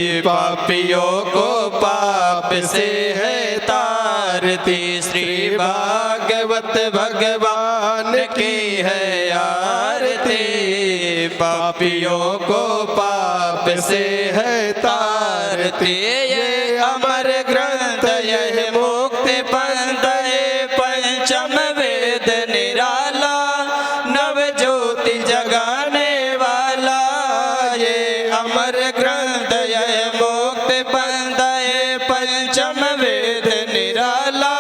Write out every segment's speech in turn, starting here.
पापियों को पाप से है तारती, श्री भागवत भगवान की है आरती। पापियों को पाप से है तारती, ये अमर ग्रंथ यह मुक्ति पंथ पंचम वेद निराला, नव ज्योति जगाने वाला। ये अमर ग्रंथ यह मुक्ति पंथ पंचम वेद निराला,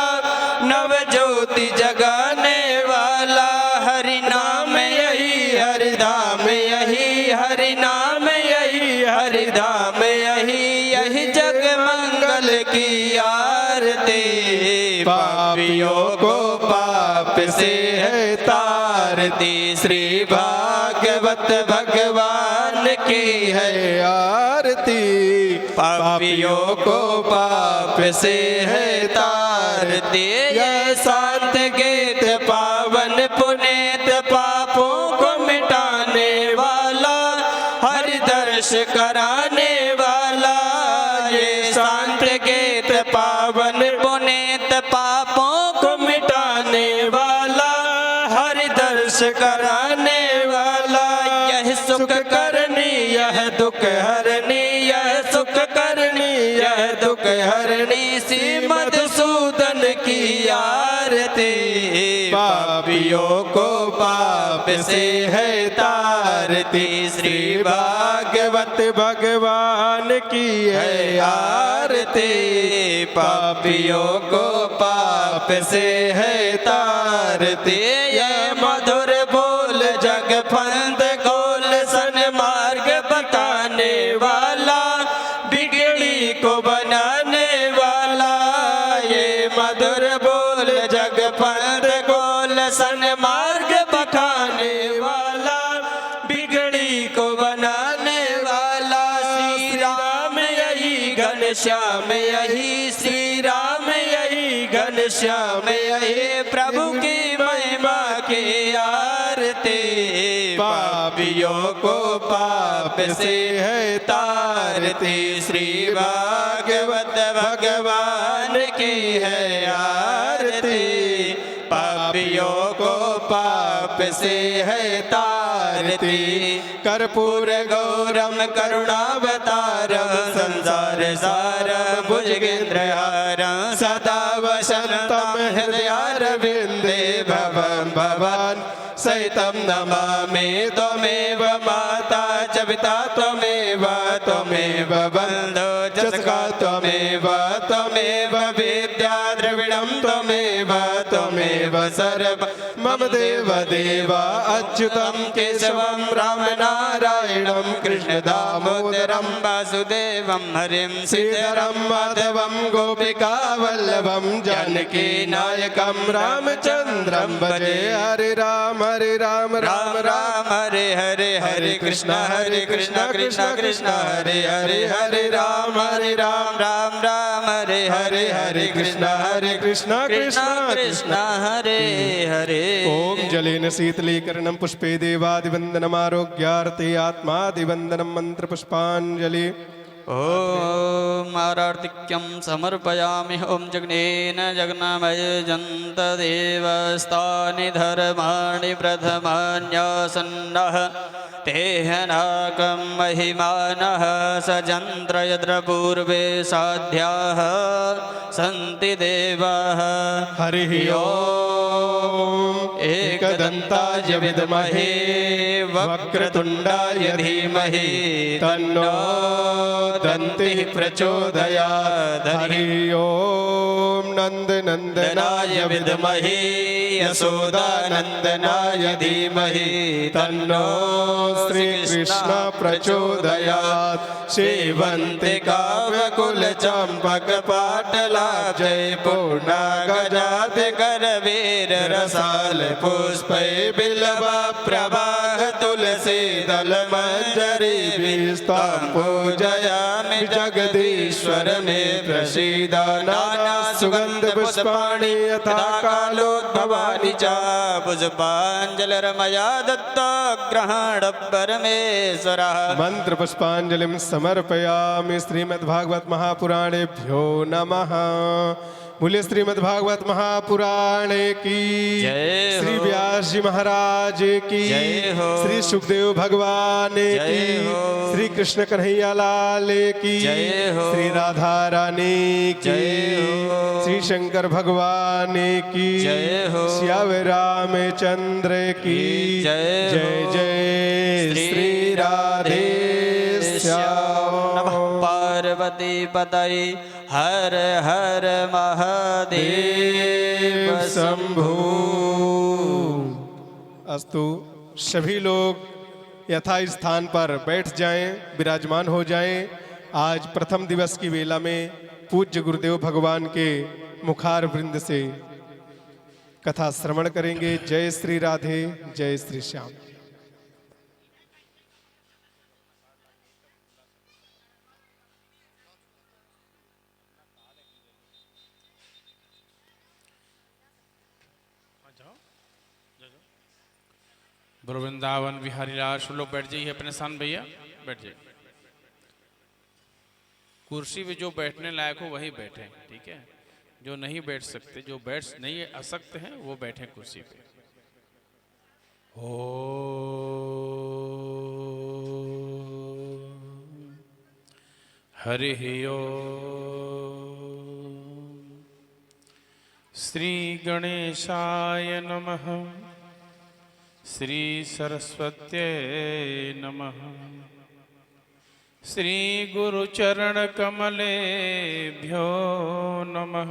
नव ज्योति जगाने वाला। हरि नाम यही हरि धाम यही, हरि नाम यही हरि धाम यही, यही जग मंगल की आरती। पापियों को पाप से है तारती, श्री भागवत भगवान की है आरती। पापियों को पाप से है तारती, यह शांत गीत पावन पुनीत पापों को मिटाने वाला, हरि दर्श कराने वाला। ये शांत गीत पावन पुनीत पापों को मिटाने वाला, हरि दर्श कराने वाला। यह सुख करनी यह दुख हरनी, यह सुख करनी यह दुख हरनी, श्री मधुसूदन की आरती। पापियों को पाप से है तारती, श्री भागवत भगवान की है आरती। पापियों को पाप से है तारती, यह मधुर बोल जग फंद गोल सन्मार्ग बताने वाला, बिगड़ी को बनाने वाला। ये मधुर बोल जग फंद गोल सन्मार्ग बखाने वाला, बिगड़ी को बनाने वाला। श्री राम यही घनश्याम यही, श्री राम यही घनश्याम यही, प्रभु की महिमा की आरती। पापियों को पाप से है तारती, श्री भागवत भगवान की है आरती। पापियों को पाप से है तारती, कर्पूर गौरम करुणावतारम, संसार सारम भुजगेन्द्रहारम, सदा वसंतम हृदयारविंदे भवं भवान् सहितं नमामि। त्वमेव माता च पिता त्वमेव, त्वमेव बन्धो च सखा त्वमेव, त्वमेव विद्या द्रविणं त्वमेव, त्वमेव सर्व मम देव देव। अच्युतं केशवं राम नारायणं कृष्ण दामोदरं वासुदेवं हरिं श्रीधरं माधवं गोपिका वल्लभं जानकी नायकं रामचन्द्रं भजे। हरे राम राम राम हरे हरे, हरे कृष्ण कृष्ण कृष्ण हरे हरे, हरे राम राम राम हरे हरे, हरे कृष्ण कृष्ण कृष्ण हरे हरे। ओम जलेन शीतलीकरणं पुष्पे देवादिवन्दनमारोग्यार्थे आत्मादिवन्दनं मंत्र पुष्पाञ्जलि। ओम आरार्तिक्यं समर्पयामि। ओम जग्नेन जग्नमयजन्त देवस्तानि धर्माणि प्रथमान्यासन्नः, तेहनाकं महिमानः सजन्त्र यत्र पूर्वे साध्याः सन्ति देवाः। हरिः ओम एकदन्ताय विद्महे वक्रतुण्डाय धीमहि तन्नो दन्तिः प्रचोदयात्। हरिः ओम नन्दनन्दनाय विद्महे यशोदानन्दनाय धीमहि तन्नो श्रीकृष्ण प्रचोदयात्। श्रीवन्तिका व्याकुलचम्पकपाटलाजय पूर्णागजाति करवीर रसाल पुष्पै बिल्व प्रवाहत तुलसी दल मंजरी विस्तां पूजयामि जगदीश्वर मे प्रसीद नाना सुगंध पुष्पाणि यथा कालोद्भवानि च पुष्पाञ्जलिर्मया दत्ता ग्रहण परमेश्वरः मंत्र पुष्पांजलिं समर्पयामि। श्रीमद्भागवत महापुराणेभ्यो नमः। बोलिए श्रीमद्भागवत महापुराण की जय हो। श्री व्यास जी महाराज की जय हो। श्री सुखदेव भगवान की हो। श्री कृष्ण कन्हैया लाल की जय हो। श्री राधा रानी की जय हो। श्री शंकर भगवान की जय हो। श्याम रामचंद्र की जय हो। जय जय श्री राधे श्याम। नमः पार्वती पतये हर हर महादेव शंभु। अस्तु सभी लोग यथा स्थान पर बैठ जाएं, विराजमान हो जाएं। आज प्रथम दिवस की वेला में पूज्य गुरुदेव भगवान के मुखार वृंद से कथा श्रवण करेंगे। जय श्री राधे, जय श्री श्याम। वृंदावन बिहारी लाल लोग बैठ जाइए अपने स्थान भैया, बैठ जाइए। कुर्सी पे जो बैठने लायक हो वही बैठे, ठीक है। जो नहीं बैठ सकते, जो बैठ नहीं असक्त हैं, वो बैठे कुर्सी पे। ओ हरि ओम। श्री गणेशाय नमः। श्री सरस्वत्यै नमः। श्री गुरुचरण कमलेभ्यो नमः।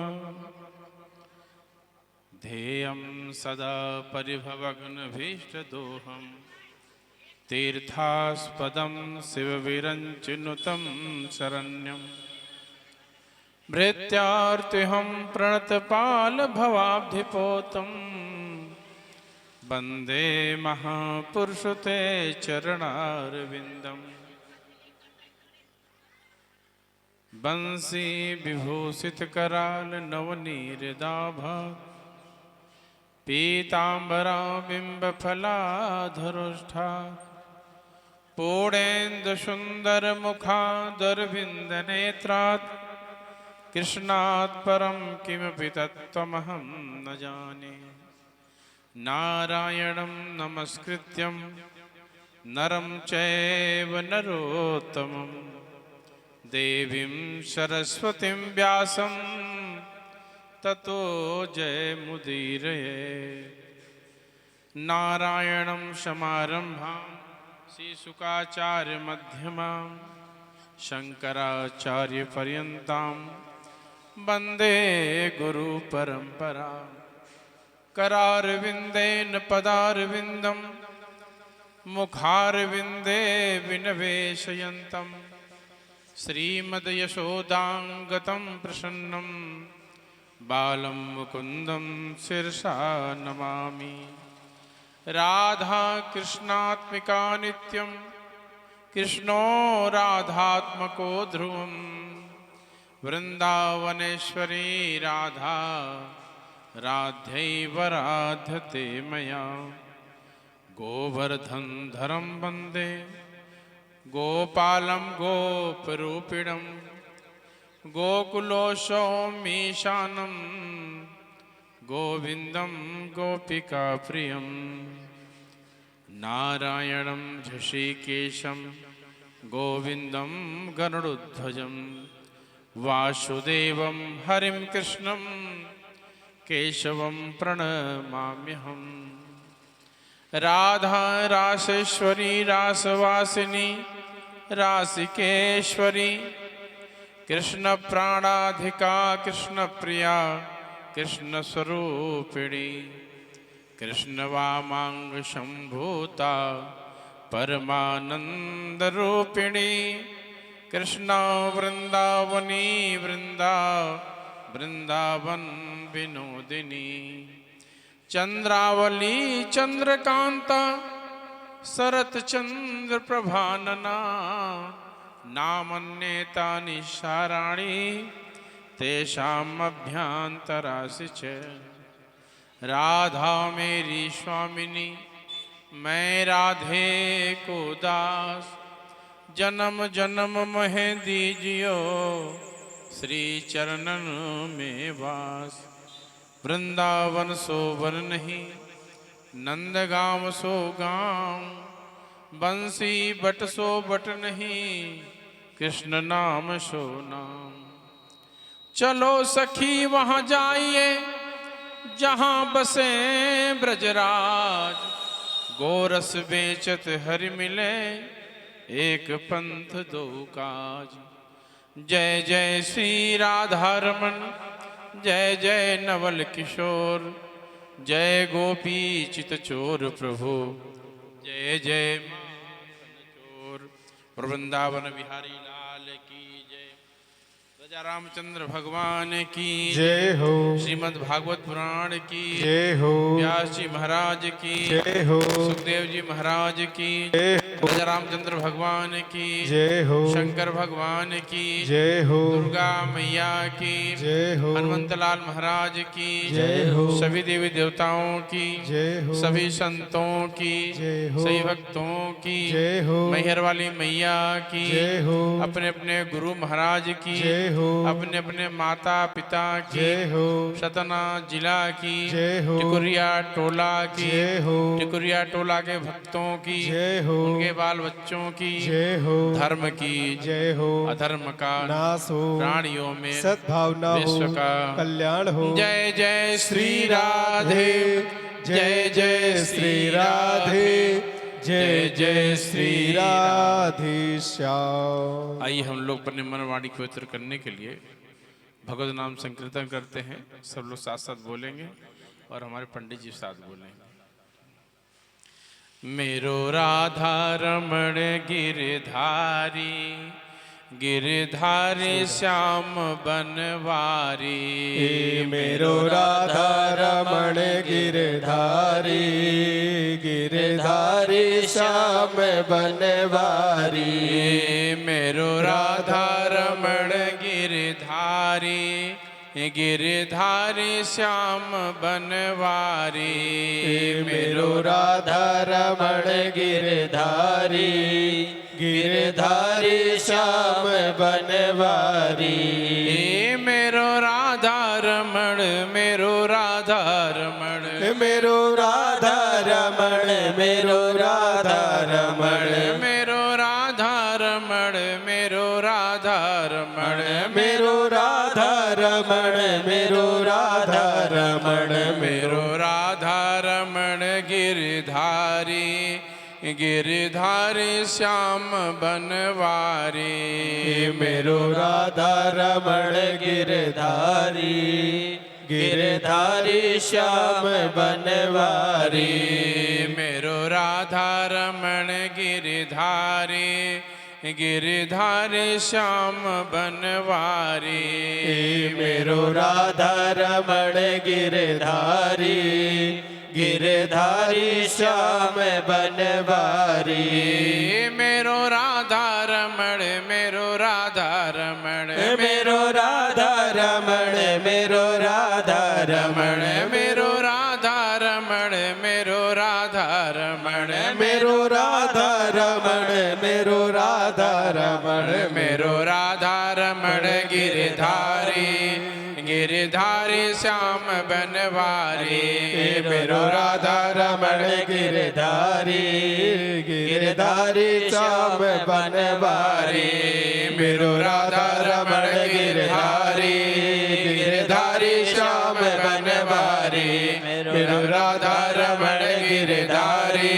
ध्येयं सदा परिभवग्नभीष्टदोहं तीर्थास्पदं शिवविरञ्चिनुतं शरण्यं भृत्यार्तिहं प्रणतपालभवाब्धिपोतं वन्दे महापुरुष ते चरणारविन्दम्। बंसी विभूषित कराल नवनीरदाभा पीतांबरा बिंब फलाधरुष्ठा पूर्णेन्दु सुंदर मुखादरविंद नेत्रात् कृष्णात् परं किमपि तत्त्वमहं न जाने। नारायणं नमस्कृत्यं नरं चैव नरोत्तमं देवीं सरस्वतीं व्यासं ततो जयमुदीरये। नारायणं समारम्भां श्रीशुकाचार्यमध्यमां शङ्कराचार्यपर्यन्तां वन्दे गुरुपरम्पराम्। करारविन्देन पदारविन्दं मुखारविन्दे विनिवेशयन्तं श्रीमद्यशोदाङ्गतं प्रसन्नं बालं मुकुन्दं शिरसा नमामि। राधा कृष्णात्मिका नित्यं कृष्णो राधात्मको ध्रुवं वृन्दावनेश्वरी राधा राध्यैव राध्यते मया। गोवर्धनधरं वन्दे गोपालं गोपरूपिणं गोकुलोशौमीशानं गोविन्दं गोपिकाप्रियं। नारायणं ऋषिकेशं गोविन्दं गरुडध्वजं वासुदेवं हरिं कृष्णं केशवं प्रणमाम्यहम्। राधा रासेश्वरी रासवासिनी रासिकेश्वरी कृष्ण प्राणाधिका कृष्ण प्रिया कृष्ण स्वरूपिणी कृष्ण वामांग संभूता परमानंद रूपिणी कृष्ण वृंदावनी वृंदावन विनोदिनी चंद्रावली चंद्रकांता शरत चंद्र प्रभानना नामन्येता निशाराणी तेषाम अभ्यांतरासि च। राधा मेरी स्वामिनी मैं राधे को दास, जन्म जन्म महे दीजियो श्री चरणन में वास। वृंदावन सो वन नहीं, नंदगांव सो गांव, बंसी बट सो बट नहीं, कृष्ण नाम सो नाम। चलो सखी वहां जाइए जहां बसे ब्रजराज, गोरस बेचत हरि मिले एक पंथ दो काज। जय जय श्री राधा रमन, जय जय नवल किशोर, जय गोपी चित चोर प्रभु, जय जय चोर। वृंदावन बिहारी लाल की जय। राजा रामचंद्र भगवान की जय हो, श्रीमद् भागवत पुराण की जय हो, व्यास जी महाराज की जय हो, सुखदेव जी महाराज की जय हो, राजा रामचंद्र भगवान की जय हो, शंकर भगवान की जय हो, दुर्गा मैया की जय हो, हनुमंतलाल महाराज की जय हो, सभी देवी देवताओं की जय हो, सभी संतों की जय हो, सभी भक्तों की जय हो, मैहर वाली मैया की जय हो, अपने अपने गुरु महाराज की जय हो, अपने अपने माता पिता की जय हो, सतना जिला की जय हो, टिकुरिया टोला की जय हो, टिकुरिया टोला के भक्तों की जय हो, उनके बाल बच्चों की जय हो, धर्म की जय हो, अधर्म का नाश हो, प्राणियों में सद्भावना हो, विश्व का कल्याण हो। जय जय श्री राधे, जय जय श्री राधे, जय जय श्री राधे श्याम। आइए हम लोग अपने मन वाणी को पवित्र करने के लिए भगवत नाम संकीर्तन करते हैं। सब लोग साथ साथ बोलेंगे और हमारे पंडित जी साथ बोलेंगे। मेरो राधा रमण गिरधारी, गिरधारी श्याम बनवारी। मेरो राधा रमण गिरधारी, गिरधारी श्याम बनवारी। मेरो राधा रमण गिरधारी, गिरधारी श्याम बनवारी। मेरो राधा रमण गिरधारी, गिरधारी श्याम बनवारी। मेरो राधा रमण, मेरो राधा रमण, मेरो राधा रमण, मेरो राधा रमण, मेरो राधा रमण, मेरो राधा रमण, मेरो राधा रमण, मेरो राधा रमण, मेरो राधा रमण गिरधारी, गिरधारी श्याम बनवारी। मेरो राधा रमण गिरधारी, गिरधारी श्याम बनवारी। मेरो राधा रमण गिरधारी, गिरधारी श्याम बनवारी। मेरो राधा रमण गिरधारी, गिरधारी श्याम बनवारी। मेरो राधा रमण, मेरो राधा रमण, मेरो राधा रमण, मेरो राधा रमण, मेरो राधा रमण, मेरो राधा रमण, मेरो राधा रमण, मेरो राधा रमण, मेरो राधा रमण गिरधारी, गिरधारी श्याम बनवारी। मेरो राधा रमण गिरधारी, गिरधारी श्याम बनवारी। मेरो राधा रमण गिरधारी, गिरधारी श्याम बनवारी। मेरो राधा रमण गिरधारी,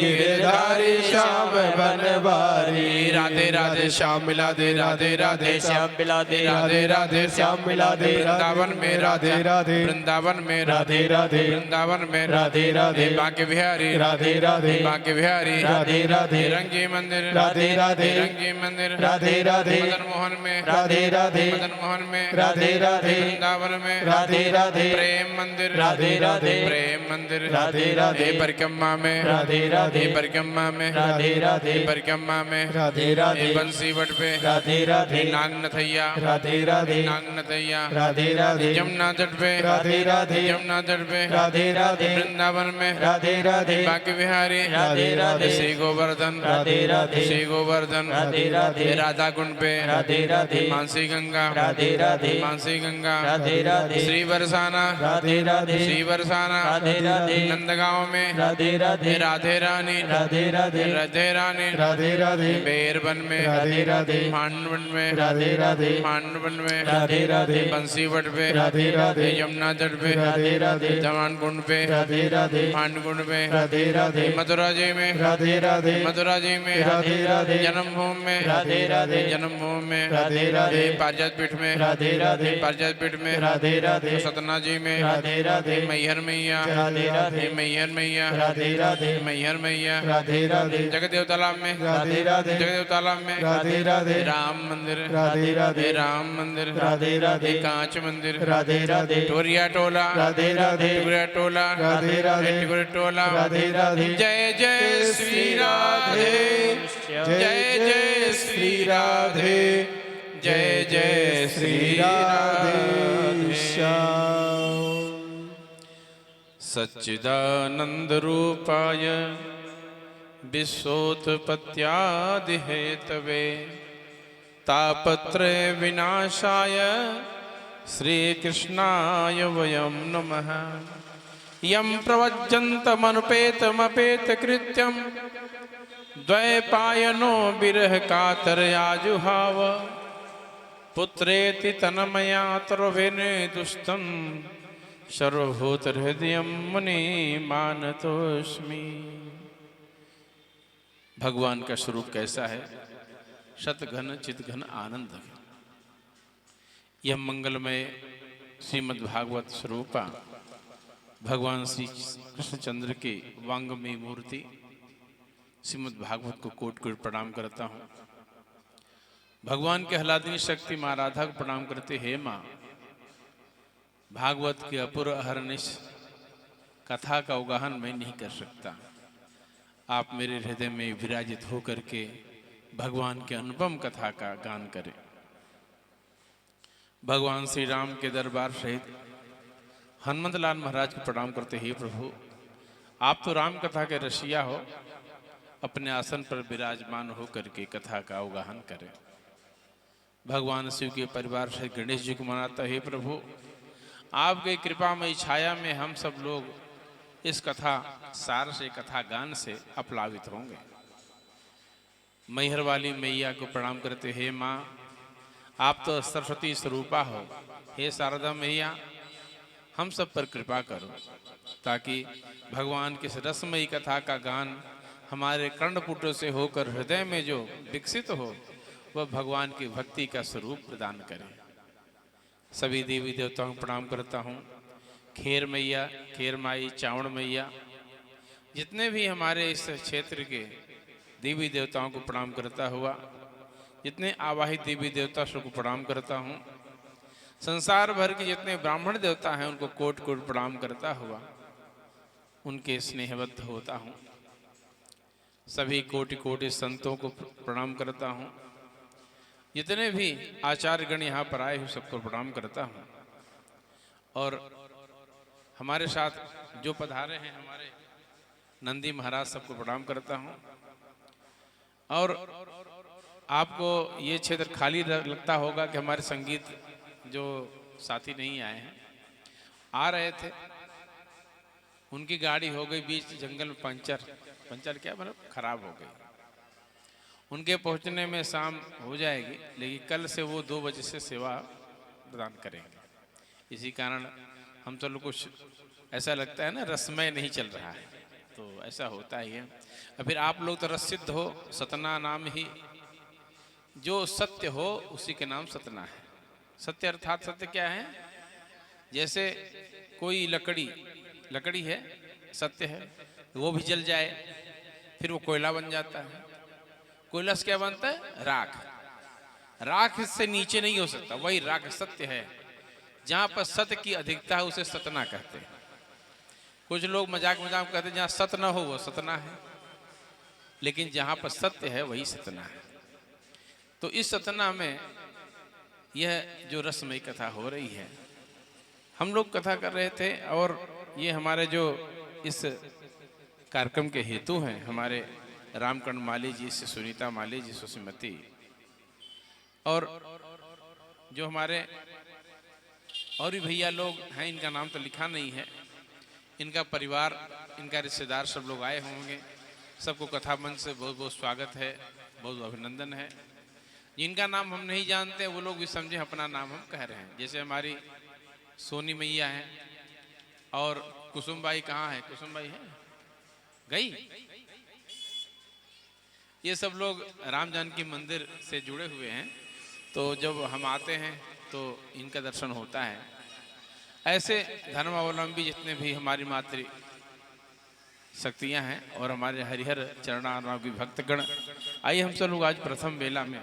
गिरधारी श्याम बनवारी। राधे राधे श्याम मिला दे, राधे राधे श्याम मिला दे, राधे राधे श्याम मिला दे, वृंदावन में राधे राधे वृंदावन में राधे राधे वृंदावन में राधे राधे बांके बिहारी राधे राधे बांके बिहारी राधे राधे रंगी मंदिर राधे राधे रंगी मंदिर राधे राधे मदन मोहन में राधे राधे मदन मोहन में राधे राधे वृंदावन में राधे राधे प्रेम मंदिर राधे राधे प्रेम मंदिर राधे राधे परिक्रमा में राधे राधे परिक्रमा में राधे राधे परिक्रमा में राधे राधे बंसी वट पे राधे राधे नाग नथैया राधे राधे नाग नथैया राधे राधे यमुना तट पे राधे राधे यमुना तट पे राधे राधे वृंदावन में राधे राधे बांके बिहारी राधे राधे श्री गोवर्धन राधे राधे श्री गोवर्धन राधे राधे राधा कुंड पे राधे राधे मानसी गंगा राधे राधे मानसी गंगा राधे राधे श्री बरसाना राधे राधे श्री बरसाना राधे राधे नंदगांव में राधे राधे राधे रानी राधे राधे राधे रानी राधे राधे बेरबन में राधे राधे मांडवन में राधे राधे मांडवन में राधे राधे बंसीवट पे राधे राधे यमुना तट पे राधे राधे जवान कुंड पे राधे राधे मांडकुंड पे राधे राधे मथुरा जी में राधे राधे मथुरा जी में राधे राधे जन्मभूमि में राधे राधे जन्मभूमि में राधे राधे पारिजात पीठ में राधे राधे पारिजात पीठ में राधे राधे सतना जी में राधे राधे मैहर मैया राधे राधे मैहर मैया राधे राधे मैहर मैया राधे राधे जगदेव तालाब में राधे राधे जगदेव तालाब में राधे राधे राम मंदिर राधे राधे राम मंदिर राधे राधे कांच मंदिर राधे राधे टोरिया टोला राधे राधे टुकड़ा टोला राधे राधे टुकड़ा टोला राधे राधे जय जय श्री राधे जय जय श्री राधे जय जय श्री राधे श्याम सच्चिदानंद रूपाय विश्वोत्पत्त्यादि हेतवे तापत्रय विनाशाय श्री कृष्णाय वयं नमः यं प्रवज्जन्तमनुपेतमपेत कृत्यं द्वैपायनो विरह कातरयाजुहाव पुत्रेति तन्मया तर्वेने दुष्टं सर्वभूतहृदयं मुनि मानतोस्मि। भगवान का स्वरूप कैसा है? शतघन चितघन आनंद। यह मंगलमय श्रीमद् भागवत स्वरूपा भगवान श्री कृष्णचंद्र के वांगमय मूर्ति श्रीमद् भागवत को कोटि कोटि प्रणाम करता हूँ। भगवान के आह्लादिनी शक्ति माँ राधा को प्रणाम करते, हे माँ भागवत के अपूर्व अहरनिश कथा का अवगाहन मैं नहीं कर सकता। आप मेरे हृदय में विराजित होकर के भगवान के अनुपम कथा का गान करें। भगवान श्री राम के दरबार सहित हनुमत लाल महाराज को प्रणाम करते, हे प्रभु आप तो राम कथा के रसिया हो, अपने आसन पर विराजमान होकर के कथा का अवगाहन करें। भगवान शिव के परिवार से गणेश जी को मनाता, हे प्रभु आपके कृपामयी छाया में हम सब लोग इस कथा सार से कथा गान से अपलावित होंगे। मैहर वाली मैया को प्रणाम करते, हे माँ आप तो सरस्वती स्वरूपा हो, हे शारदा मैया हम सब पर कृपा करो ताकि भगवान की इस रसमयी कथा का गान हमारे कर्णपुटों से होकर हृदय में जो विकसित हो वह भगवान की भक्ति का स्वरूप प्रदान करे। सभी देवी देवताओं को प्रणाम करता हूँ। खेर मैया, खेर माई, चावड़ मैया, जितने भी हमारे इस क्षेत्र के देवी देवताओं को प्रणाम करता हुआ, जितने आवाहित देवी देवता सबको प्रणाम करता हूँ। संसार भर के जितने ब्राह्मण देवता हैं उनको कोट कोट प्रणाम करता हुआ उनके स्नेहबद्ध होता हूँ। सभी कोटि कोटि संतों को प्रणाम करता हूँ। जितने भी आचार्यगण यहाँ पर आए हुए सबको प्रणाम करता हूँ। और हमारे साथ जो पधारे हैं हमारे नंदी महाराज सबको प्रणाम करता हूँ। और आपको ये क्षेत्र खाली लगता होगा कि हमारे संगीत जो साथी नहीं आए हैं, आ रहे थे, उनकी गाड़ी हो गई बीच जंगल में पंचर क्या मतलब खराब हो गई। उनके पहुंचने में शाम हो जाएगी, लेकिन कल से वो 2 बजे से सेवा प्रदान करेंगे। इसी कारण हम सब लोग कुछ ऐसा लगता है ना रसमय नहीं चल रहा है, तो ऐसा होता ही है। और फिर आप लोग तो रसिद्ध हो, सतना नाम ही जो सत्य हो उसी के नाम सतना है। सत्य अर्थात सत्य क्या है? जैसे कोई लकड़ी है, सत्य है, वो भी जल जाए फिर वो कोयला बन जाता है। कोयला से क्या बनता है? राख। राख इससे नीचे नहीं हो सकता, वही राख सत्य है। जहां पर सत्य की अधिकता है उसे सतना कहते हैं। कुछ लोग मजाक मजाक कहते हैं जहां सत्य न हो वो सतना है, लेकिन जहां पर सत्य है वही सतना है। तो इस सतना में यह जो रसमयी कथा हो रही है, हम लोग कथा कर रहे थे और ये हमारे जो इस कार्यक्रम के हेतु हैं हमारे रामकर्ण माली जी से सुनीता माली जी, सुश्रीमती, और जो हमारे और भी भैया लोग हैं, इनका नाम तो लिखा नहीं है, इनका परिवार, इनका रिश्तेदार सब लोग आए होंगे। सबको कथा मंच से बहुत बहुत स्वागत है, बहुत बहुत अभिनंदन है। जिनका नाम हम नहीं जानते वो लोग भी समझे अपना नाम हम कह रहे हैं। जैसे हमारी सोनी मैया है और कुसुम बाई, कहाँ है कुसुम बाई? है गई। ये सब लोग राम जानकी मंदिर से जुड़े हुए हैं, तो जब हम आते हैं तो इनका दर्शन होता है। ऐसे धर्मावलंबी जितने भी हमारी मातृ शक्तियां हैं और हमारे हरिहर चरणानुरागी भक्तगण, आइए हम सब लोग आज प्रथम बेला में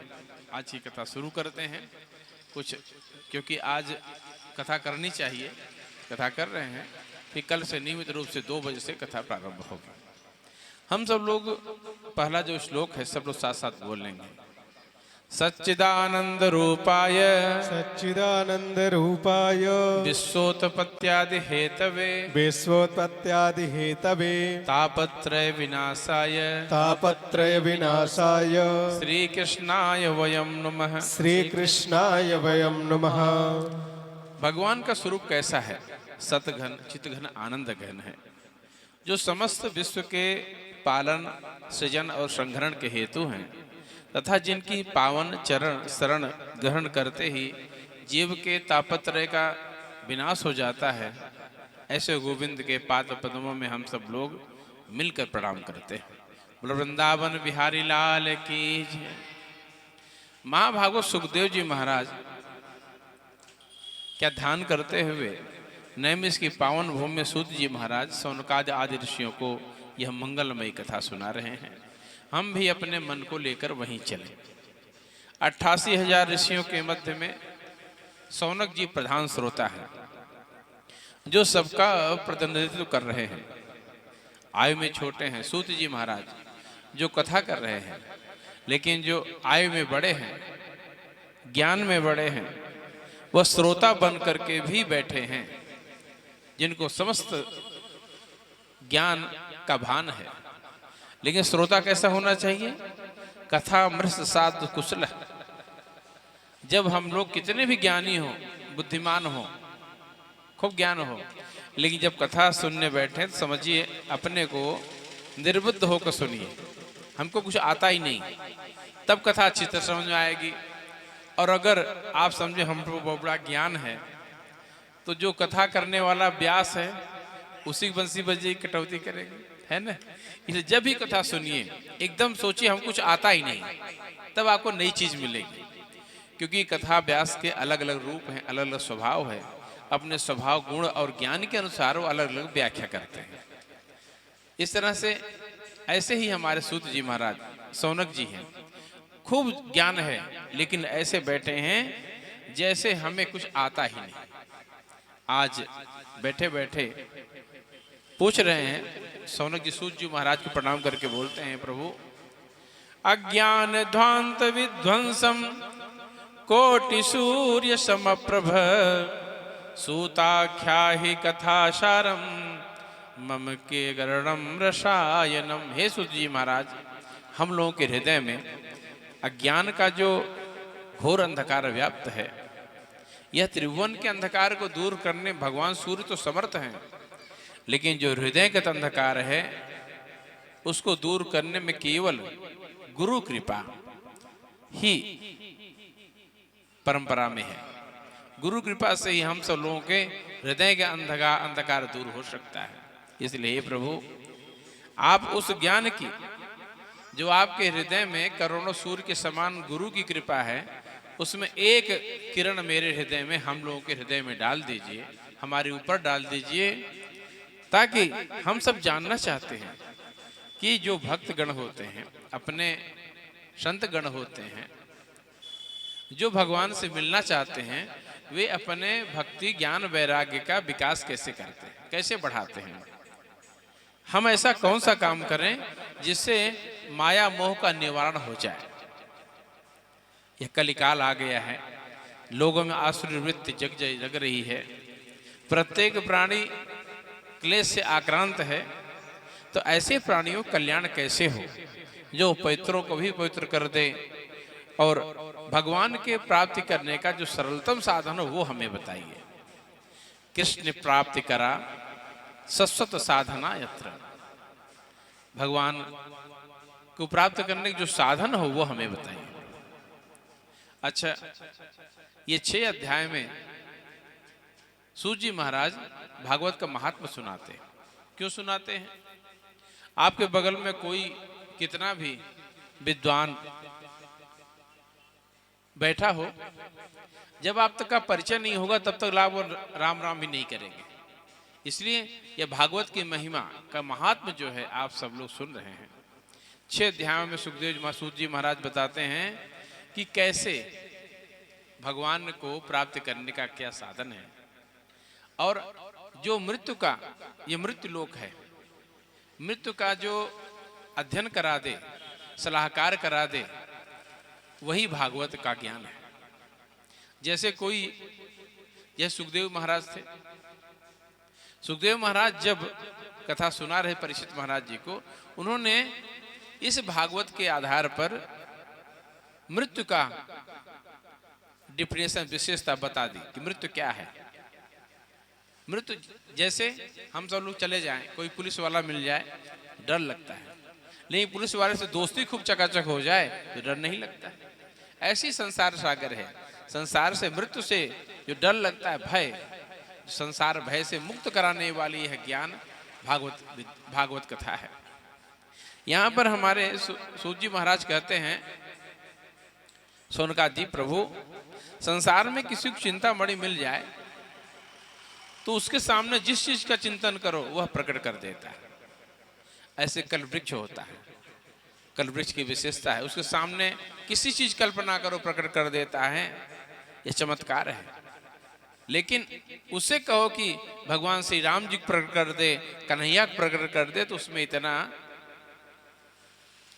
आज की कथा शुरू करते हैं। कुछ क्योंकि आज कथा करनी चाहिए, कथा कर रहे हैं, फिर कल से नियमित रूप से 2 बजे से कथा प्रारंभ होगी। हम सब लोग पहला जो श्लोक है सब लोग साथ साथ बोल लेंगे। सच्चिदानंद रूपाय सच्चिदानंद रूपाय विश्वोत्पत्त्यादि हेतवे विश्वोत्पत्त्यादि हेतवे तापत्रय विनाशाय तापत्रय विनाशाय श्री कृष्णाय वयम नमः। श्री कृष्णाय वयम नमः। भगवान का स्वरूप कैसा है? सतघन चितघन आनंद घन है, जो समस्त विश्व के पालन, सृजन और संघरण के हेतु हैं तथा जिनकी पावन चरण शरण ग्रहण करते ही जीव के तापत्रय का विनाश हो जाता है। ऐसे गोविंद के पाद पद्मों में हम सब लोग मिलकर प्रणाम करते हैं। बोलो वृंदावन बिहारी लाल की जय। महाभागवत सुखदेव जी महाराज क्या ध्यान करते हुए नैमिष की पावन भूमि में सूत जी महाराज सौनकादि आदि ऋषियों को यह मंगलमयी कथा सुना रहे हैं। हम भी अपने मन को लेकर वहीं चले। 88,000 ऋषियों के मध्य में सौनक जी प्रधान श्रोता है, जो सबका प्रतिनिधित्व कर रहे हैं। आयु में छोटे हैं सूत जी महाराज, जो कथा कर रहे हैं, लेकिन जो आयु में बड़े हैं, ज्ञान में बड़े हैं, वह श्रोता बन करके भी बैठे हैं, जिनको समस्त ज्ञान का भान है। लेकिन श्रोता कैसा होना चाहिए? कथा मृष साध कुशल। जब हम लोग कितने भी ज्ञानी हो, बुद्धिमान हो, खूब ज्ञान हो, लेकिन जब कथा सुनने बैठे तो समझिए अपने को निर्बुद्ध होकर सुनिए। हमको कुछ आता ही नहीं, तब कथा अच्छी तरह समझ में आएगी। और अगर आप समझे हमको बहुत बड़ा ज्ञान है, तो जो कथा करने वाला व्यास है उसी की बंसी बजे कटौती करेगी, है ना। इसलिए जब भी कथा सुनिए एकदम सोचिए हम कुछ आता ही नहीं, तब आपको नई चीज मिलेगी। क्योंकि कथा व्यास के अलग अलग रूप हैं, अलग अलग स्वभाव है। अपने स्वभाव, गुण और ज्ञान के अनुसार वो अलग अलग व्याख्या करते हैं। इस तरह से ऐसे ही हमारे सूत जी महाराज सौनक जी हैं, खूब ज्ञान है, लेकिन ऐसे बैठे हैं जैसे हमें कुछ आता ही नहीं। आज बैठे बैठे पूछ रहे हैं, सौनक जी सूत जी महाराज को प्रणाम करके बोलते हैं, प्रभु अज्ञान ध्वांत विध्वंसम कोटि सूर्य समप्रभ सूताख्या ही कथासारम मम के गरणम रसायनम। हे सूत जी महाराज, हम लोगों के हृदय में अज्ञान का जो घोर अंधकार व्याप्त है, यह त्रिभुवन के अंधकार को दूर करने भगवान सूर्य तो समर्थ हैं, लेकिन जो हृदय का अंधकार है उसको दूर करने में केवल गुरु कृपा ही परंपरा में है। गुरु कृपा से ही हम सब लोगों के हृदय का अंधकार दूर हो सकता है। इसलिए हे प्रभु, आप उस ज्ञान की जो आपके हृदय में करोड़ों सूर्य के समान गुरु की कृपा है, उसमें एक किरण मेरे हृदय में, हम लोगों के हृदय में डाल दीजिए, हमारे ऊपर डाल दीजिए, ताकि हम सब जानना चाहते हैं कि जो भक्त गण होते हैं, अपने संत गण होते हैं, जो भगवान से मिलना चाहते हैं, वे अपने भक्ति ज्ञान वैराग्य का विकास कैसे करते हैं, कैसे बढ़ाते हैं। हम ऐसा कौन सा काम करें जिससे माया मोह का निवारण हो जाए। यह कलिकाल आ गया है, लोगों में आसुरी वृत्ति जग रही है, प्रत्येक प्राणी क्लेश से आक्रांत है। तो ऐसे प्राणियों का कल्याण कैसे हो, जो पवित्रों को भी पवित्र कर दे और भगवान के प्राप्ति करने का जो सरलतम साधन हो वो हमें बताइए। कृष्ण प्राप्ति करा शाश्वत साधना यत्र, भगवान को प्राप्त करने के जो साधन हो वो हमें बताइए। अच्छा, ये 6 अध्याय में सूत जी महाराज भागवत का महात्मा सुनाते हैं। क्यों सुनाते हैं? आपके बगल में कोई कितना भी विद्वान बैठा हो, जब आप तक का परिचय नहीं होगा तब तक वो राम राम भी नहीं करेंगे। इसलिए यह भागवत की महिमा का महात्मा जो है आप सब लोग सुन रहे हैं। 6 अध्यायों में सुखदेव सूत जी महाराज बताते हैं कि कैसे भगवान को प्राप्त करने का क्या साधन है, और जो मृत्यु का, ये मृत्यु लोक है, मृत्यु का जो अध्ययन करा दे, सलाहकार करा दे, वही भागवत का ज्ञान है। जैसे कोई, यह सुखदेव महाराज थे, सुखदेव महाराज जब कथा सुना रहे परीक्षित महाराज जी को, उन्होंने इस भागवत के आधार पर मृत्यु का डिफिनेशन, विशेषता बता दी कि मृत्यु क्या है। मृत्यु जैसे हम सब लोग चले जाएं, कोई पुलिस वाला मिल जाए, डर लगता है, लेकिन पुलिस वाले से दोस्ती खूब चकाचक हो जाए तो डर नहीं लगता है। ऐसी संसार सागर है, संसार से, मृत्यु से जो डर लगता है, भय, संसार भय से मुक्त कराने वाली यह ज्ञान भागवत कथा है। यहाँ पर हमारे सूत जी महाराज कहते हैं, सोनका जी प्रभु, संसार में किसी को चिंतामणि मिल जाए तो उसके सामने जिस चीज का चिंतन करो वह प्रकट कर देता है। ऐसे कल्पवृक्ष होता है, कल्पवृक्ष की विशेषता है, उसके सामने किसी चीज कल्पना करो प्रकट कर देता है। यह चमत्कार है। लेकिन उसे कहो कि भगवान श्री राम जी प्रकट कर दे, कन्हैया प्रकट कर दे, तो उसमें इतना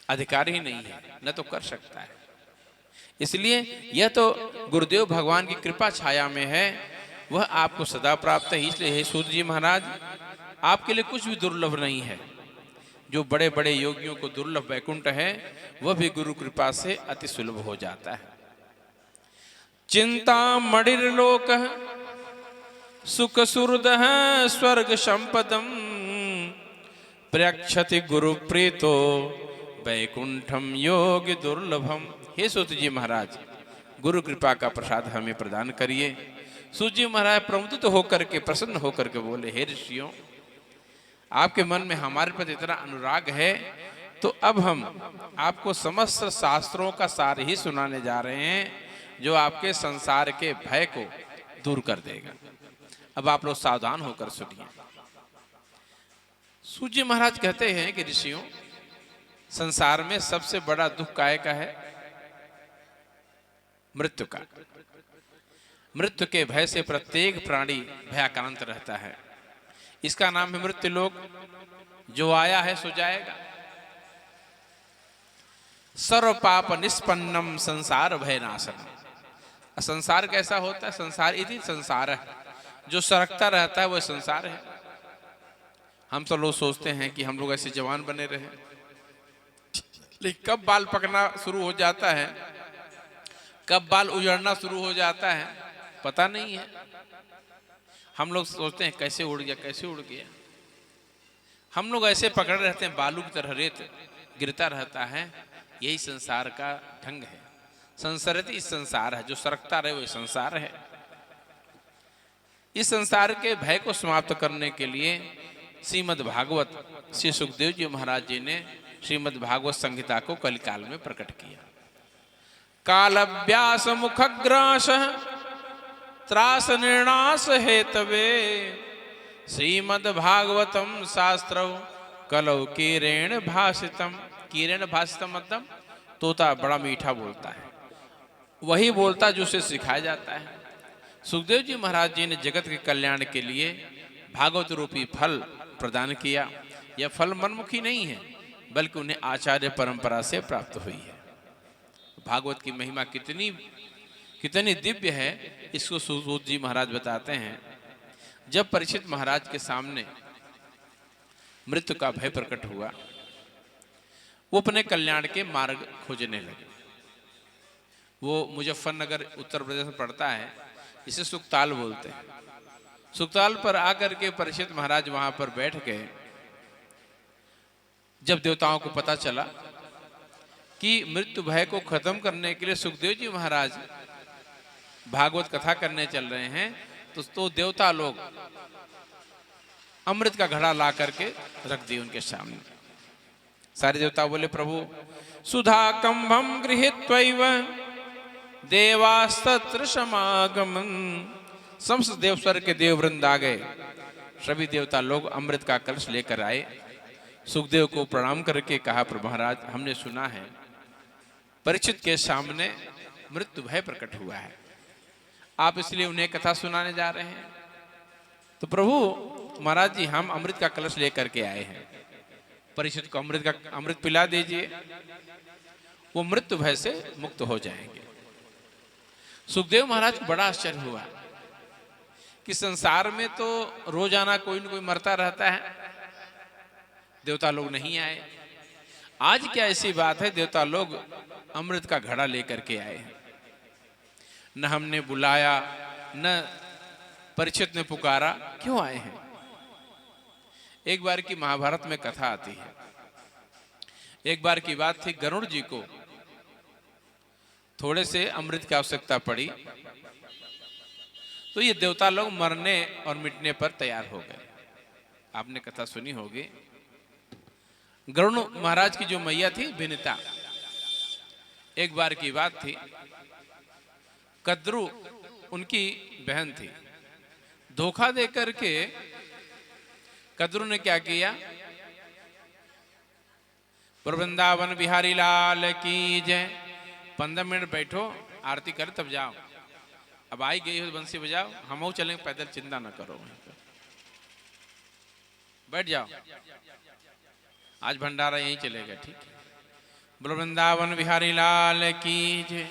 अधिकार ही नहीं है, न तो कर सकता है। इसलिए यह तो गुरुदेव भगवान की कृपा छाया में है, वह आपको सदा प्राप्त है। इसलिए हे सूत जी महाराज, आपके लिए कुछ भी दुर्लभ नहीं है। जो बड़े बड़े योगियों को दुर्लभ वैकुंठ है, वह भी गुरु कृपा से अति सुलभ हो जाता है। चिंता मणिर्लोक सुख सुहृद स्वर्ग संपदम प्रयक्षति गुरु प्रीतो वैकुंठम योग दुर्लभम। हे सूत जी महाराज, गुरु कृपा का प्रसाद हमें प्रदान करिए। सूत जी महाराज प्रमुदित होकर के, प्रसन्न होकर के बोले, हे ऋषियों, आपके मन में हमारे प्रति इतना अनुराग है, तो अब हम आपको समस्त शास्त्रों का सार ही सुनाने जा रहे हैं, जो आपके संसार के भय को दूर कर देगा। अब आप लोग सावधान होकर सुनिए। सूत जी महाराज कहते हैं कि ऋषियों, संसार में सबसे बड़ा दुख काय का है? मृत्यु का। मृत्यु के भय से प्रत्येक प्राणी भयाक्रांत रहता है। इसका नाम है मृत्यु लोक। जो आया है सो जाएगा। सर्व पाप निष्पन्नम संसार भयनाशनम। संसार कैसा होता है? संसार इति संसार है, जो सरकता रहता है वह संसार है। हम सब लोग सोचते हैं कि हम लोग ऐसे जवान बने रहे, लेकिन कब बाल पकना शुरू हो जाता है, कब बाल उजड़ना शुरू हो जाता है, पता नहीं है। हम लोग सोचते हैं कैसे उड़ गया, कैसे उड़ गया। हम लोग ऐसे पकड़े रहते हैं, बालू की तरह रेत गिरता रहता है। यही संसार का ढंग है। संसारित इस संसार है, जो सरकता रहे वही संसार है। इस संसार के भय को समाप्त करने के लिए श्रीमद् भागवत श्री सुखदेव जी महाराज जी ने श्रीमद् भागवत संहिता को कलिकाल में प्रकट किया। कालव्यास मुखग्रास त्रास निर्णास हेतवे श्रीमद् भागवतम शास्त्रौ कलौ कीरेण भाषितम। कीरेण भाषितम मतलब तोता बड़ा मीठा बोलता है, वही बोलता जो उसे सिखाया जाता है। सुखदेव जी महाराज जी ने जगत के कल्याण के लिए भागवत रूपी फल प्रदान किया। यह फल मनमुखी नहीं है, बल्कि उन्हें आचार्य परंपरा से प्राप्त हुई है। भागवत की महिमा कितनी कितनी दिव्य है, इसको सुखदेव जी महाराज बताते हैं। जब परीक्षित महाराज के सामने मृत्यु का भय प्रकट हुआ, वो अपने कल्याण के मार्ग खोजने लगे। वो मुजफ्फरनगर उत्तर प्रदेश में पड़ता है, इसे सुखताल बोलते हैं। सुखताल पर आकर के परीक्षित महाराज वहां पर बैठ गए। जब देवताओं को पता चला कि मृत्यु भय को खत्म करने के लिए सुखदेव जी महाराज भागवत कथा करने चल रहे हैं, तो देवता लोग अमृत का घड़ा ला करके रख दिए उनके सामने। सारे देवता बोले, प्रभु सुधा कंभम गृहीत्वैव देवास्तत्र समागमन। समस्त देव स्वर्ग के देव वृंद आ गए। सभी देवता लोग अमृत का कलश लेकर आए। सुखदेव को प्रणाम करके कहा, प्रभु महाराज, हमने सुना है परीक्षित के सामने मृत्यु भय प्रकट हुआ है, आप इसलिए उन्हें कथा सुनाने जा रहे हैं। तो प्रभु महाराज जी, हम अमृत का कलश लेकर के आए हैं, परीक्षित को अमृत पिला दीजिए, वो मृत्यु भय से मुक्त हो जाएंगे। सुखदेव महाराज को बड़ा आश्चर्य हुआ कि संसार में तो रोजाना कोई न कोई मरता रहता है, देवता लोग नहीं आए। आज क्या ऐसी बात है, देवता लोग अमृत का घड़ा लेकर के आए हैं। न हमने बुलाया, न परीक्षित ने पुकारा, क्यों आए हैं? एक बार की महाभारत में कथा आती है। एक बार की बात थी, गरुड़ जी को थोड़े से अमृत की आवश्यकता पड़ी, तो ये देवता लोग मरने और मिटने पर तैयार हो गए। आपने कथा सुनी होगी। गरुड़ महाराज की जो मैया थी विनिता, एक बार की बात थी, कद्रू उनकी बहन थी। धोखा देकर के कद्रू ने क्या किया, वृंदावन बिहारी लाल की जय, 15 मिनट बैठो, आरती कर तब जाओ, अब आई गई हो बंसी बजाओ, हम चलेंगे पैदल, चिंता ना करो, बैठ जाओ, आज भंडारा यहीं चलेगा, ठीक है। बोलो वृंदावन बिहारी लाल की जय।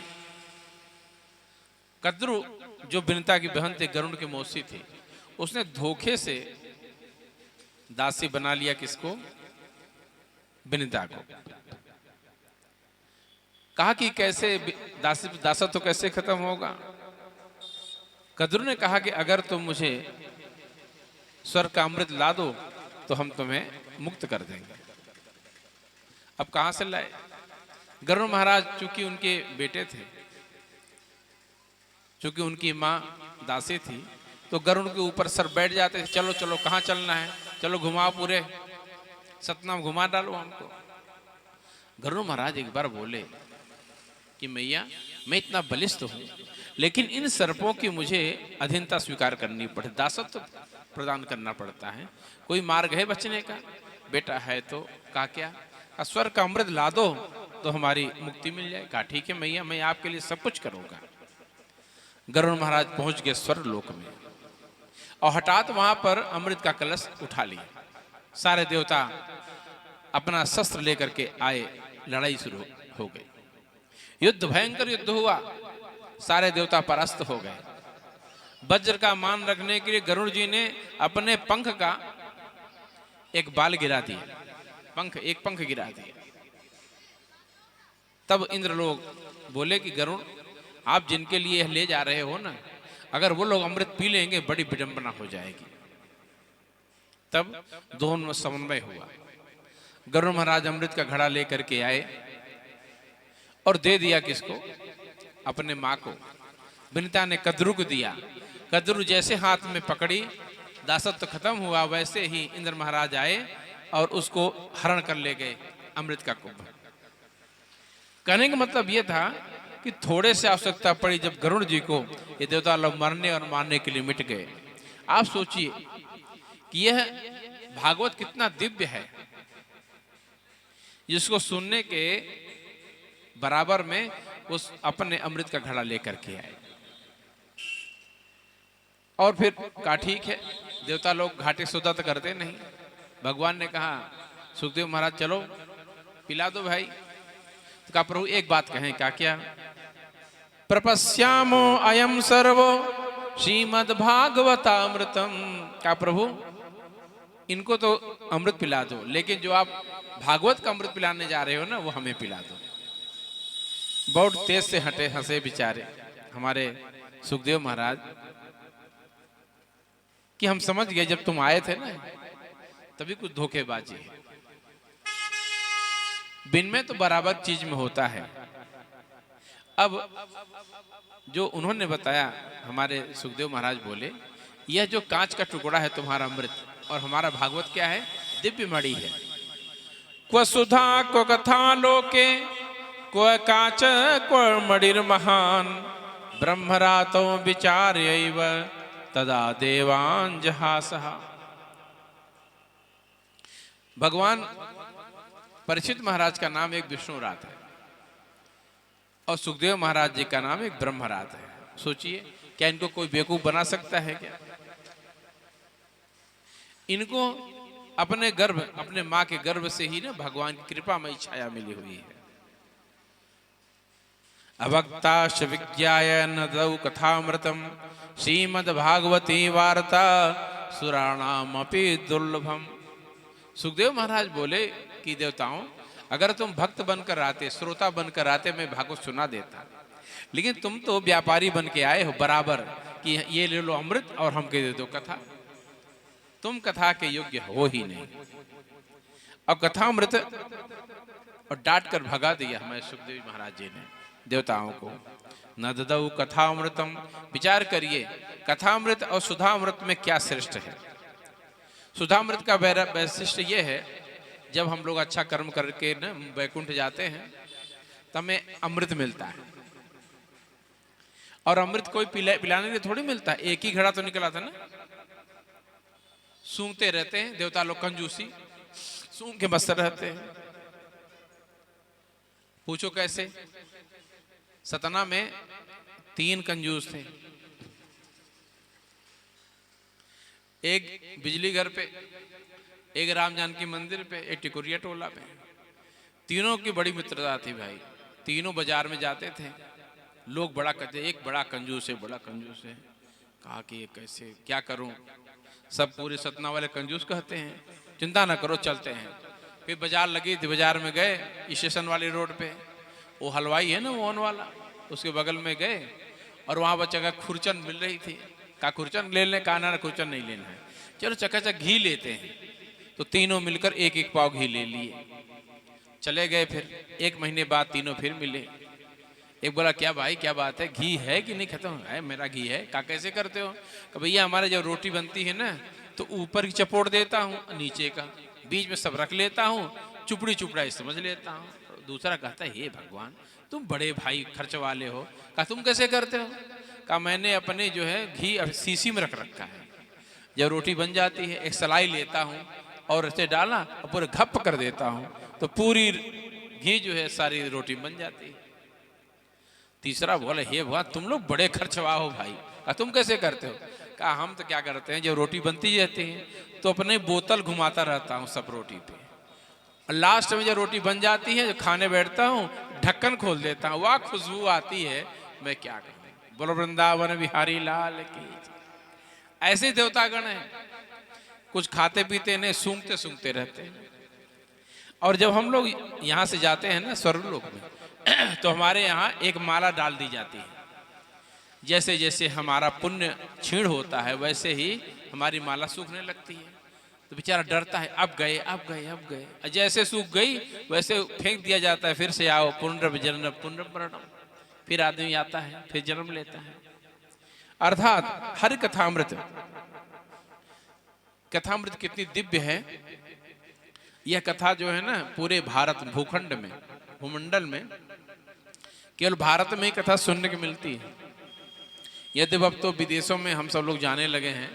कद्रू जो विनिता की बहन थी, गरुड़ की मौसी थी, उसने धोखे से दासी बना लिया किसको, विनिता को। कहा कि कैसे दासा तो कैसे खत्म होगा। कद्रू ने कहा कि अगर तुम मुझे स्वर्ग का अमृत ला दो तो हम तुम्हें मुक्त कर देंगे। अब कहां से लाए? गरुड़ महाराज चूंकि उनके बेटे थे, चूंकि उनकी माँ दासी थी, तो गरुड़ के ऊपर सर बैठ जाते थे, चलो चलो कहाँ चलना है, चलो घुमाओ, पूरे सतनाम घुमा डालो हमको। गरुड़ महाराज एक बार बोले कि मैया, मैं इतना बलिष्ठ हूँ, लेकिन इन सर्पों की मुझे अधीनता स्वीकार करनी पड़े, दासत्व प्रदान करना पड़ता है, कोई मार्ग है बचने का? बेटा है तो कहा क्या, स्वर्ग का अमृत ला दो तो हमारी मुक्ति मिल जाए। कहा ठीक है मैया, मैं आपके लिए सब कुछ करूंगा। गरुड़ महाराज पहुंच गए स्वर्ग लोक में और हठात वहां पर अमृत का कलश उठा लिया। सारे देवता अपना शस्त्र लेकर के आए, लड़ाई शुरू हो गई, युद्ध भयंकर युद्ध हुआ, सारे देवता परास्त हो गए। वज्र का मान रखने के लिए गरुड़ जी ने अपने पंख का एक बाल गिरा दिया, एक पंख गिरा दिया। तब इंद्र लोग बोले कि गरुड़, आप जिनके लिए ले जा रहे हो ना, अगर वो लोग अमृत पी लेंगे बड़ी विडंबना हो जाएगी। तब दोनों में समन्वय हुआ। गरुड़ महाराज अमृत का घड़ा लेकर के आए और दे दिया किसको, अपने माँ को। विनिता ने कद्रू को दिया। कद्रू जैसे हाथ में पकड़ी, दासत्व खत्म हुआ, वैसे ही इंद्र महाराज आए और उसको हरण कर ले गए, अमृत का कुंभ। कहने का मतलब यह था कि थोड़े से आवश्यकता पड़ी जब गरुड़ जी को ये देवता लोग मरने और मारने के लिए मिट गए। आप सोचिए कि यह भागवत कितना दिव्य है, जिसको सुनने के बराबर में उस अपने अमृत का घड़ा लेकर के आए। और फिर कहा ठीक है, देवता लोग घाटे सौदा तो करते नहीं। भगवान ने कहा सुखदेव महाराज चलो पिला दो भाई। तो कहा प्रभु एक बात कहें। क्या? प्रपश्यामो अयम सर्वो श्रीमद् भागवतामृतम। कहा प्रभु इनको तो अमृत पिला दो, लेकिन जो आप भागवत का अमृत पिलाने जा रहे हो ना, वो हमें पिला दो। बहुत तेज से हंसे बेचारे हमारे सुखदेव महाराज कि हम समझ गए जब तुम आए थे ना तभी कुछ धोखेबाजी है। विनम्र तो बराबर चीज में होता है। अब जो उन्होंने बताया, हमारे सुखदेव महाराज बोले यह जो कांच का टुकड़ा है तुम्हारा अमृत, और हमारा भागवत क्या है? दिव्य मणि है। क्व सुधा क्व कथा लोके क्व कांच क्व मणिर महान ब्रह्मरातो विचार्यैव तदा देवान जहासहा। भगवान परीक्षित महाराज का नाम एक विष्णुरात है और सुखदेव महाराज जी का नाम एक ब्रह्मरात है। सोचिए क्या इनको कोई बेवकूफ बना सकता है क्या? इनको अपने गर्भ, अपने माँ के गर्भ से ही ना भगवान की कृपा में छाया मिली हुई है। अभक्ताश विज्ञाय नदौ कथामृतम श्रीमद् भागवती वार्ता सुराणाम अपि दुर्लभम। सुखदेव महाराज बोले कि देवताओं अगर तुम भक्त बनकर आते, श्रोता बनकर आते, मैं भागवत सुना देता, लेकिन तुम तो व्यापारी बन के आए हो बराबर कि ये ले लो अमृत और हमके दे दो कथा। तुम कथा के योग्य हो ही नहीं। अब कथा अमृत और डांट कर भगा दिया हमारे सुखदेव महाराज जी ने देवताओं को। न ददौ कथा अमृतम। विचार करिए कथामृत और सुधामृत में क्या श्रेष्ठ है। सुधामृत का वैशिष्ट यह है, जब हम लोग अच्छा कर्म करके न वैकुंठ जाते हैं तो हमें अमृत मिलता है। और अमृत कोई पिलाने के लिए थोड़ी मिलता है, एक ही घड़ा तो निकला था ना। सूंघते रहते हैं देवता लोग, कंजूसी सूंघ के मस्त रहते हैं। पूछो कैसे? सतना में 3 कंजूस थे, एक बिजली घर पे, एक राम जानकी मंदिर पे, एक टिकुरिया टोला पे। तीनों की बड़ी मित्रता थी भाई। तीनों बाजार में जाते थे, लोग बड़ा कहते एक बड़ा कंजूस है, बड़ा कंजूस है। कहा कि ये कैसे, क्या करूं? सब पूरे सतना वाले कंजूस कहते हैं। चिंता ना करो चलते हैं। फिर बाजार लगी थी, बाजार में गए स्टेशन वाली रोड पे, वो हलवाई है ना वो वाला, उसके बगल में गए और वहां बच्चा का खुरचन मिल रही थी। कहा खुरचन ले लें? कहा ना खुरचन नहीं लेना है, चलो चकाचक घी लेते हैं। तो तीनों मिलकर एक एक पाव घी ले लिए, चले गए। फिर 1 महीने बाद तीनों फिर मिले। एक बोला क्या भाई क्या बात है, घी है कि नहीं? खत्म है, मेरा घी है। कहा कैसे करते हो? कहा भैया हमारे जब रोटी बनती है ना तो ऊपर की चपोड़ देता हूँ, नीचे का बीच में सब रख लेता हूँ, चुपड़ी चुपड़ा समझ लेता हूँ। दूसरा कहता है हे भगवान तुम बड़े भाई खर्च वाले हो। कहा तुम कैसे करते हो? कहा मैंने अपने जो है घी शीशी में रख रखा है, जब रोटी बन जाती है एक सलाई लेता हूँ और इसे डाला और पूरे घप कर देता हूँ तो पूरी घी जो है सारी रोटी बन जाती है। तीसरा बोले हे भगवान तुम लोग बड़े खर्चवा हो भाई। कहा तुम कैसे करते हो? कहा हम तो क्या करते हैं, जब रोटी बनती रहती है तो अपने बोतल घुमाता रहता हूँ सब रोटी पे, और लास्ट में जब रोटी बन जाती है, जब खाने बैठता हूँ ढक्कन खोल देता हूँ, वाह खुशबू आती है। मैं क्या करूँ? बोलो वृंदावन बिहारी लाल की। ऐसे देवतागण हैं, कुछ खाते पीते नहीं, सूंघते सूंघते रहते हैं। और जब हम लोग यहाँ से जाते हैं ना स्वर्गलोक में तो हमारे यहाँ एक माला डाल दी जाती है। जैसे जैसे हमारा पुण्य क्षीण होता है वैसे ही हमारी माला सूखने लगती है। तो बेचारा डरता है अब गए अब गए अब गए। जैसे सूख गई वैसे फेंक दिया जाता है, फिर से आओ पुनर्भ जन्म पुनर्मरणम। फिर आदमी आता है, फिर जन्म लेता है। अर्थात हर कथामृत, कथामृत कितनी दिव्य है यह कथा जो है ना पूरे भारत भूखंड में, भूमंडल में केवल भारत में ही कथा सुनने की मिलती है। यदि अब तो विदेशों में हम सब लोग जाने लगे हैं,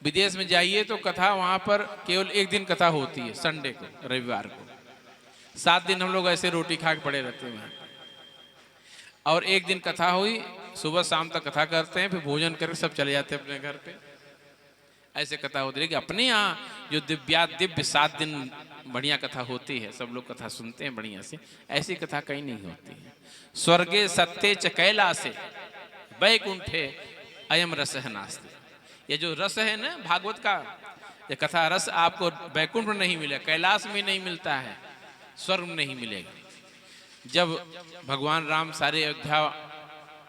विदेश में जाइए तो कथा वहाँ पर केवल एक दिन कथा होती है, संडे को, रविवार को। 7 दिन हम लोग ऐसे रोटी खा के पड़े रहते हैं, और एक दिन कथा हुई, सुबह शाम तक कथा करते हैं, फिर भोजन करके सब चले जाते हैं अपने घर पे। ऐसे कथा होती है। लेकिन अपने यहाँ जो दिव्य 7 दिन बढ़िया कथा होती है, सब लोग कथा सुनते हैं बढ़िया से, ऐसी कथा कहीं नहीं होती है। स्वर्गे सत्य च कैलासे वैकुंठे अयम रस नास्ति। ये जो रस है ना भागवत का, ये कथा रस आपको वैकुंठ में नहीं मिलेगा, कैलाश में नहीं मिलता है, स्वर्ग में नहीं मिलेगा। जब भगवान राम सारे अयोध्या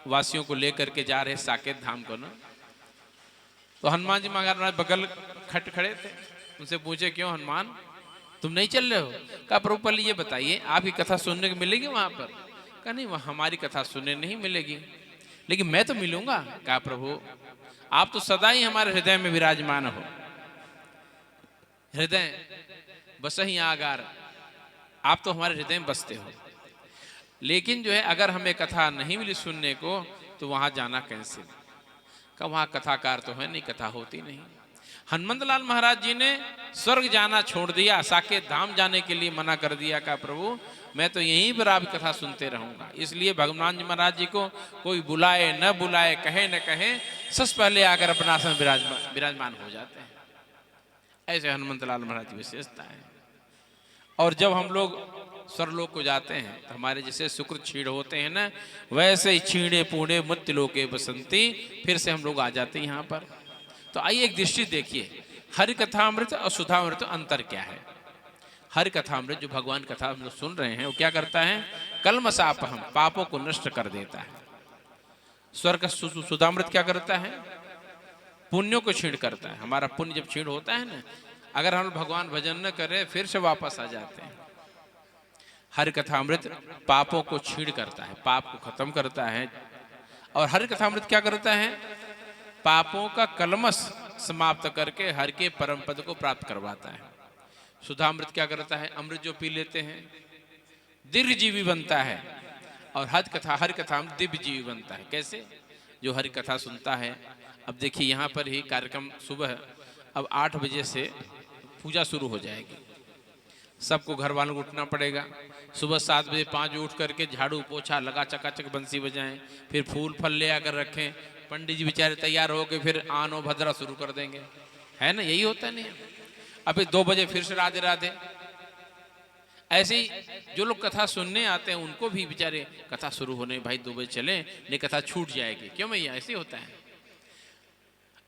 वासियों को लेकर के जा रहे साकेत धाम को ना, तो हनुमान जी महाराज बगल खट खड़े थे। उनसे पूछे, क्यों हनुमान तुम नहीं चल रहे हो? कहा प्रभु पहले ये बताइए आपकी कथा सुनने को मिलेगी वहां पर? कहा नहीं, वहां हमारी कथा सुनने नहीं मिलेगी, लेकिन मैं तो मिलूंगा। कहा प्रभु आप तो सदा ही हमारे हृदय में विराजमान हो, हृदय बस ही आगार, आप तो हमारे हृदय में बसते हो। लेकिन जो है अगर हमें कथा नहीं मिली सुनने को तो वहां जाना कैसे? का वहां कथाकार तो है नहीं, कथा होती नहीं। हनुमंत लाल महाराज जी ने स्वर्ग जाना छोड़ दिया, साकेत धाम जाने के लिए मना कर दिया। का प्रभु मैं तो यहीं पर आपकी कथा सुनते रहूंगा। इसलिए भगवान जी महाराज जी को कोई बुलाए न बुलाए, कहे न कहे, सबसे पहले आकर अपना आसन विराजमान हो जाते हैं। ऐसे हनुमंत लाल महाराज की विशेषता है। और जब हम लोग स्वर्गलोक को जाते हैं तो हमारे जैसे शुक्र छीड़ होते हैं ना, वैसे ही छीड़े पूड़े मृत्यु लोके बसंती, फिर से हम लोग आ जाते हैं यहाँ पर। तो आइए एक दृष्टि देखिए, हरि कथामृत और सुधामृत अंतर क्या है। हरि कथामृत जो भगवान कथा हम लोग सुन रहे हैं वो क्या करता है? कलमशापहम, पापों को नष्ट कर देता है। स्वर्ग का सुधामृत क्या करता है? पुण्यों को छीण करता है। हमारा पुण्य जब छीण होता है ना, अगर हम भगवान भजन न करें फिर से वापस आ जाते हैं। हरि कथामृत पापों को छीण करता है, पाप को खत्म करता है। और हरि कथामृत क्या करता है? पापों का कलमश समाप्त करके हरि के परम पद को प्राप्त करवाता है। सुधामृत क्या करता है? अमृत जो पी लेते हैं दीर्घ जीवी बनता है। और हरि कथा दिव्य जीवी बनता है। कैसे? जो हरि कथा सुनता है। अब देखिए यहाँ पर ही कार्यक्रम सुबह अब 8 बजे से पूजा शुरू हो जाएगी। सबको घर वालों को उठना पड़ेगा। सुबह 7 बजे 5 बजे उठ करके झाड़ू पोछा लगा चकाचक बंसी बजाएं, फिर फूल फल ले आकर रखें। पंडित जी बेचारे तैयार हो के फिर आनो भद्रा शुरू कर देंगे, है ना? यही होता नहीं? अभी 2 बजे फिर से राधे राधे। ऐसे ही जो लोग कथा सुनने आते हैं उनको भी बेचारे कथा शुरू होने, भाई 2 बजे चलें, नहीं कथा छूट जाएगी। क्यों भैया? ऐसे होता है।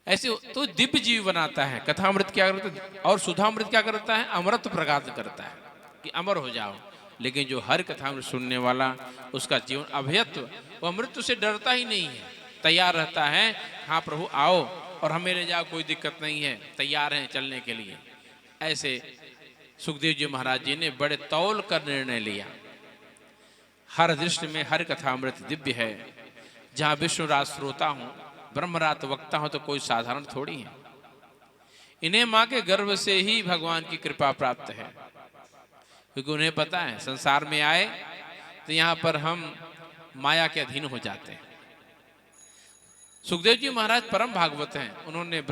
ऐसे तो दिव्य जीव बनाता है कथामृत। क्या करता है? और सुधामृत क्या करता है? अमृत प्रगात करता है कि अमर हो जाओ। लेकिन जो हर कथामृत सुनने वाला, उसका जीवन अभयत्व, वह मृत्यु से डरता ही नहीं है, तैयार रहता है। हाँ प्रभु आओ और हमें ले जाओ, कोई दिक्कत नहीं है, तैयार हैं चलने के लिए। ऐसे सुखदेव जी महाराज जी ने बड़े तौल कर निर्णय लिया। हर दृष्टि में हर कथामृत दिव्य है। जहाँ विष्णुराज श्रोता हूँ, ब्रह्मरात वक्ता हो, तो कोई साधारण थोड़ी है। इन्हें माँ के गर्भ से ही भगवान की कृपा प्राप्त है, क्योंकि उन्हें पता है संसार में आए तो यहाँ पर हम माया के अधीन हो जाते हैं। सुखदेव जी महाराज परम भागवत हैं। उन्होंने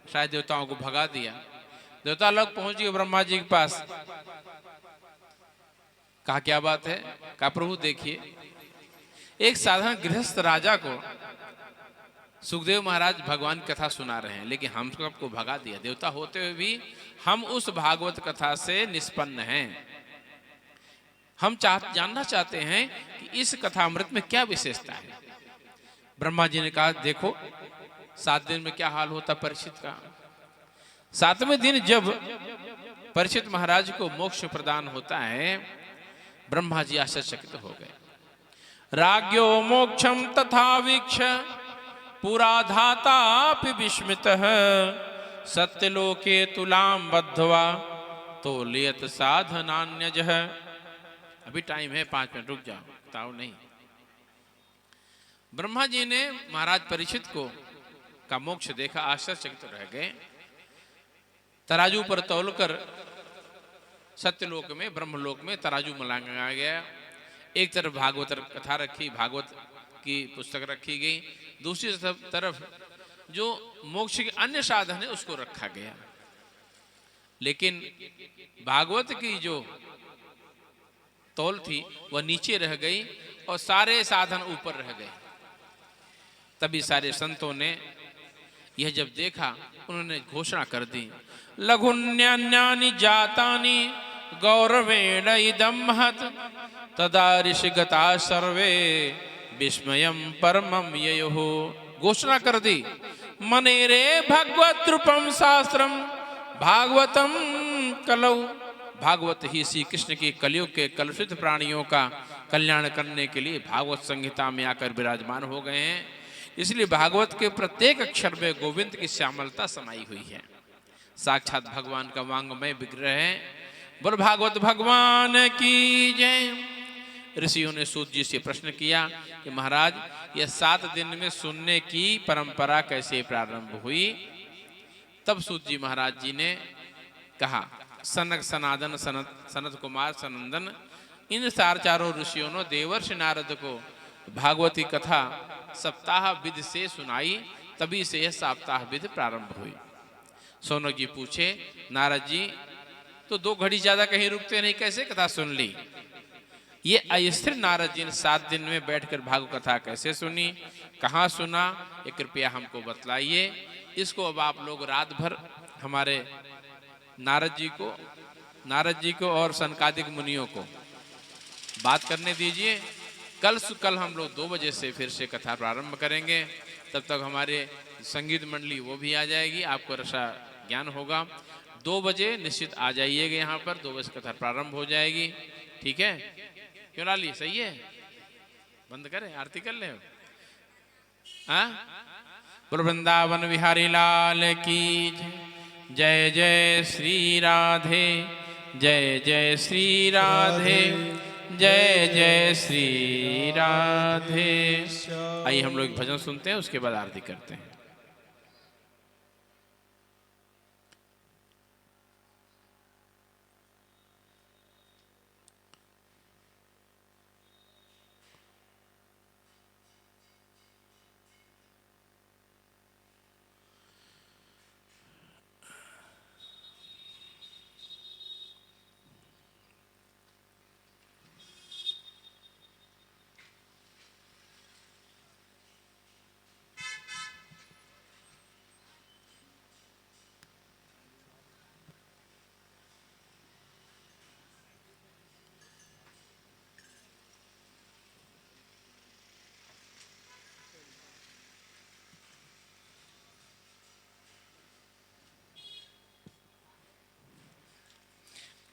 शायद देवताओं को भगा दिया। देवता लोग पहुंच गए ब्रह्मा जी के पास। कहा क्या बात है? कहा प्रभु देखिए, एक साधारण गृहस्थ राजा को सुखदेव महाराज भगवान कथा सुना रहे हैं, लेकिन हम सबको भगा दिया। देवता होते हुए भी हम उस भागवत कथा से निष्पन्न हैं। हम जानना चाहते हैं कि इस कथामृत में क्या विशेषता है। ब्रह्मा जी ने कहा देखो 7 दिन में क्या हाल होता परीक्षित का। 7वें दिन जब परीक्षित महाराज को मोक्ष प्रदान होता है, ब्रह्मा जी आश्चर्यचकित हो गए। राज्ञो मोक्षम तथा वीक्ष पुरा धातापि विस्मितः सत्यलोके तुलाम बद्धवा तो लियत साधनान्यजः। अभी टाइम है, 5 मिनट रुक जाओ, बताओ नहीं। ब्रह्मा जी ने महाराज परीक्षित को का मोक्ष देखा, आश्चर्यचकित रह गए। तराजू पर तौलकर सत्यलोक में ब्रह्मलोक में तराजू मलाया गया। एक तरफ भागवत कथा रखी, भागवत की पुस्तक रखी गई, दूसरी तरफ जो मोक्ष के अन्य साधन है उसको रखा गया। लेकिन भागवत की जो तौल थी वह नीचे रह गई और सारे साधन ऊपर रह गए। तभी सारे संतों ने यह जब देखा, उन्होंने घोषणा कर दी, लघुन्यान्यानि जातानि गौरवेण इदं महत् तदा ऋषिगता सर्वे विस्मयं परमं ययुः। घोषणा कर दी, मनेरे भगवत रूपम शास्त्रम भागवतम कलौ। भागवत ही श्री कृष्ण के कलयुग के कलुषित प्राणियों का कल्याण करने के लिए भागवत संहिता में आकर विराजमान हो गए हैं। इसलिए भागवत के प्रत्येक अक्षर में गोविंद की श्यामलता समाई हुई है। साक्षात भगवान का वांगमय विग्रह है। बोल भागवत भगवान की जय। ऋषियों ने सूत जी से प्रश्न किया कि महाराज, यह 7 दिन में सुनने की परंपरा कैसे प्रारंभ हुई? तब सूत जी महाराज जी ने कहा, सनक सनातन सनत कुमार सनंदन इन 4 ऋषियों ने देवर्षि नारद को भागवती कथा सप्ताह विधि से सुनाई, तभी से यह सप्ताह विधि प्रारंभ हुई। सोनक जी पूछे, नारद जी तो 2 घड़ी ज्यादा कहीं रुकते नहीं, कैसे कथा सुन ली? ये अस्थिर नारद जी ने 7 दिन में बैठकर भागवत कथा कैसे सुनी, कहाँ सुना, ये कृपया हमको बतलाइए। इसको अब आप लोग रात भर हमारे नारद जी को और सनकादिक मुनियों को बात करने दीजिए। कल हम लोग 2 बजे से फिर से कथा प्रारंभ करेंगे। तब तक हमारे संगीत मंडली वो भी आ जाएगी, आपको रसा ज्ञान होगा। 2 बजे निश्चित आ जाइएगा यहाँ पर, 2 बजे कथा प्रारंभ हो जाएगी। ठीक है? क्यों लाली, सही है? बंद करें, आरती कर ले। हाँ, बोलो वृंदावन बिहारी लाल की जय। जय श्री राधे, जय जय श्री राधे, जय जय श्री राधे। आइए हम लोग भजन सुनते हैं, उसके बाद आरती करते हैं।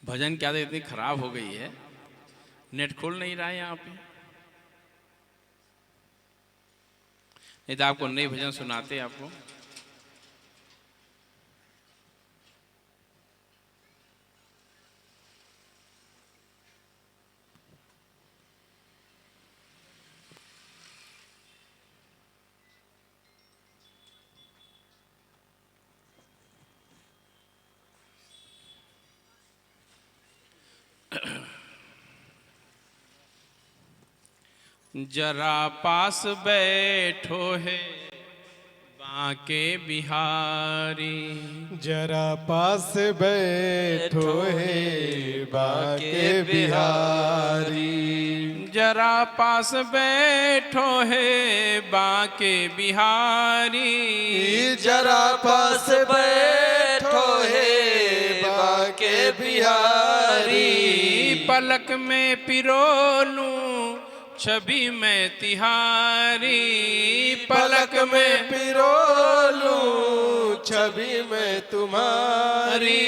भजन क्या इतनी खराब हो गई है, नेट खोल नहीं रहा है यहाँ पे। नहीं तो आपको नई भजन सुनाते आपको। जरा पास बैठो है बांके बिहारी, जरा पास बैठो है बांके बिहारी। जरा पास बैठो है बांके बिहारी, जरा पास बैठो है बांके बिहारी। पलक में पिरोलूं छवि में तिहारी, पलक में पिरोलूं छवि में तुम्हारी।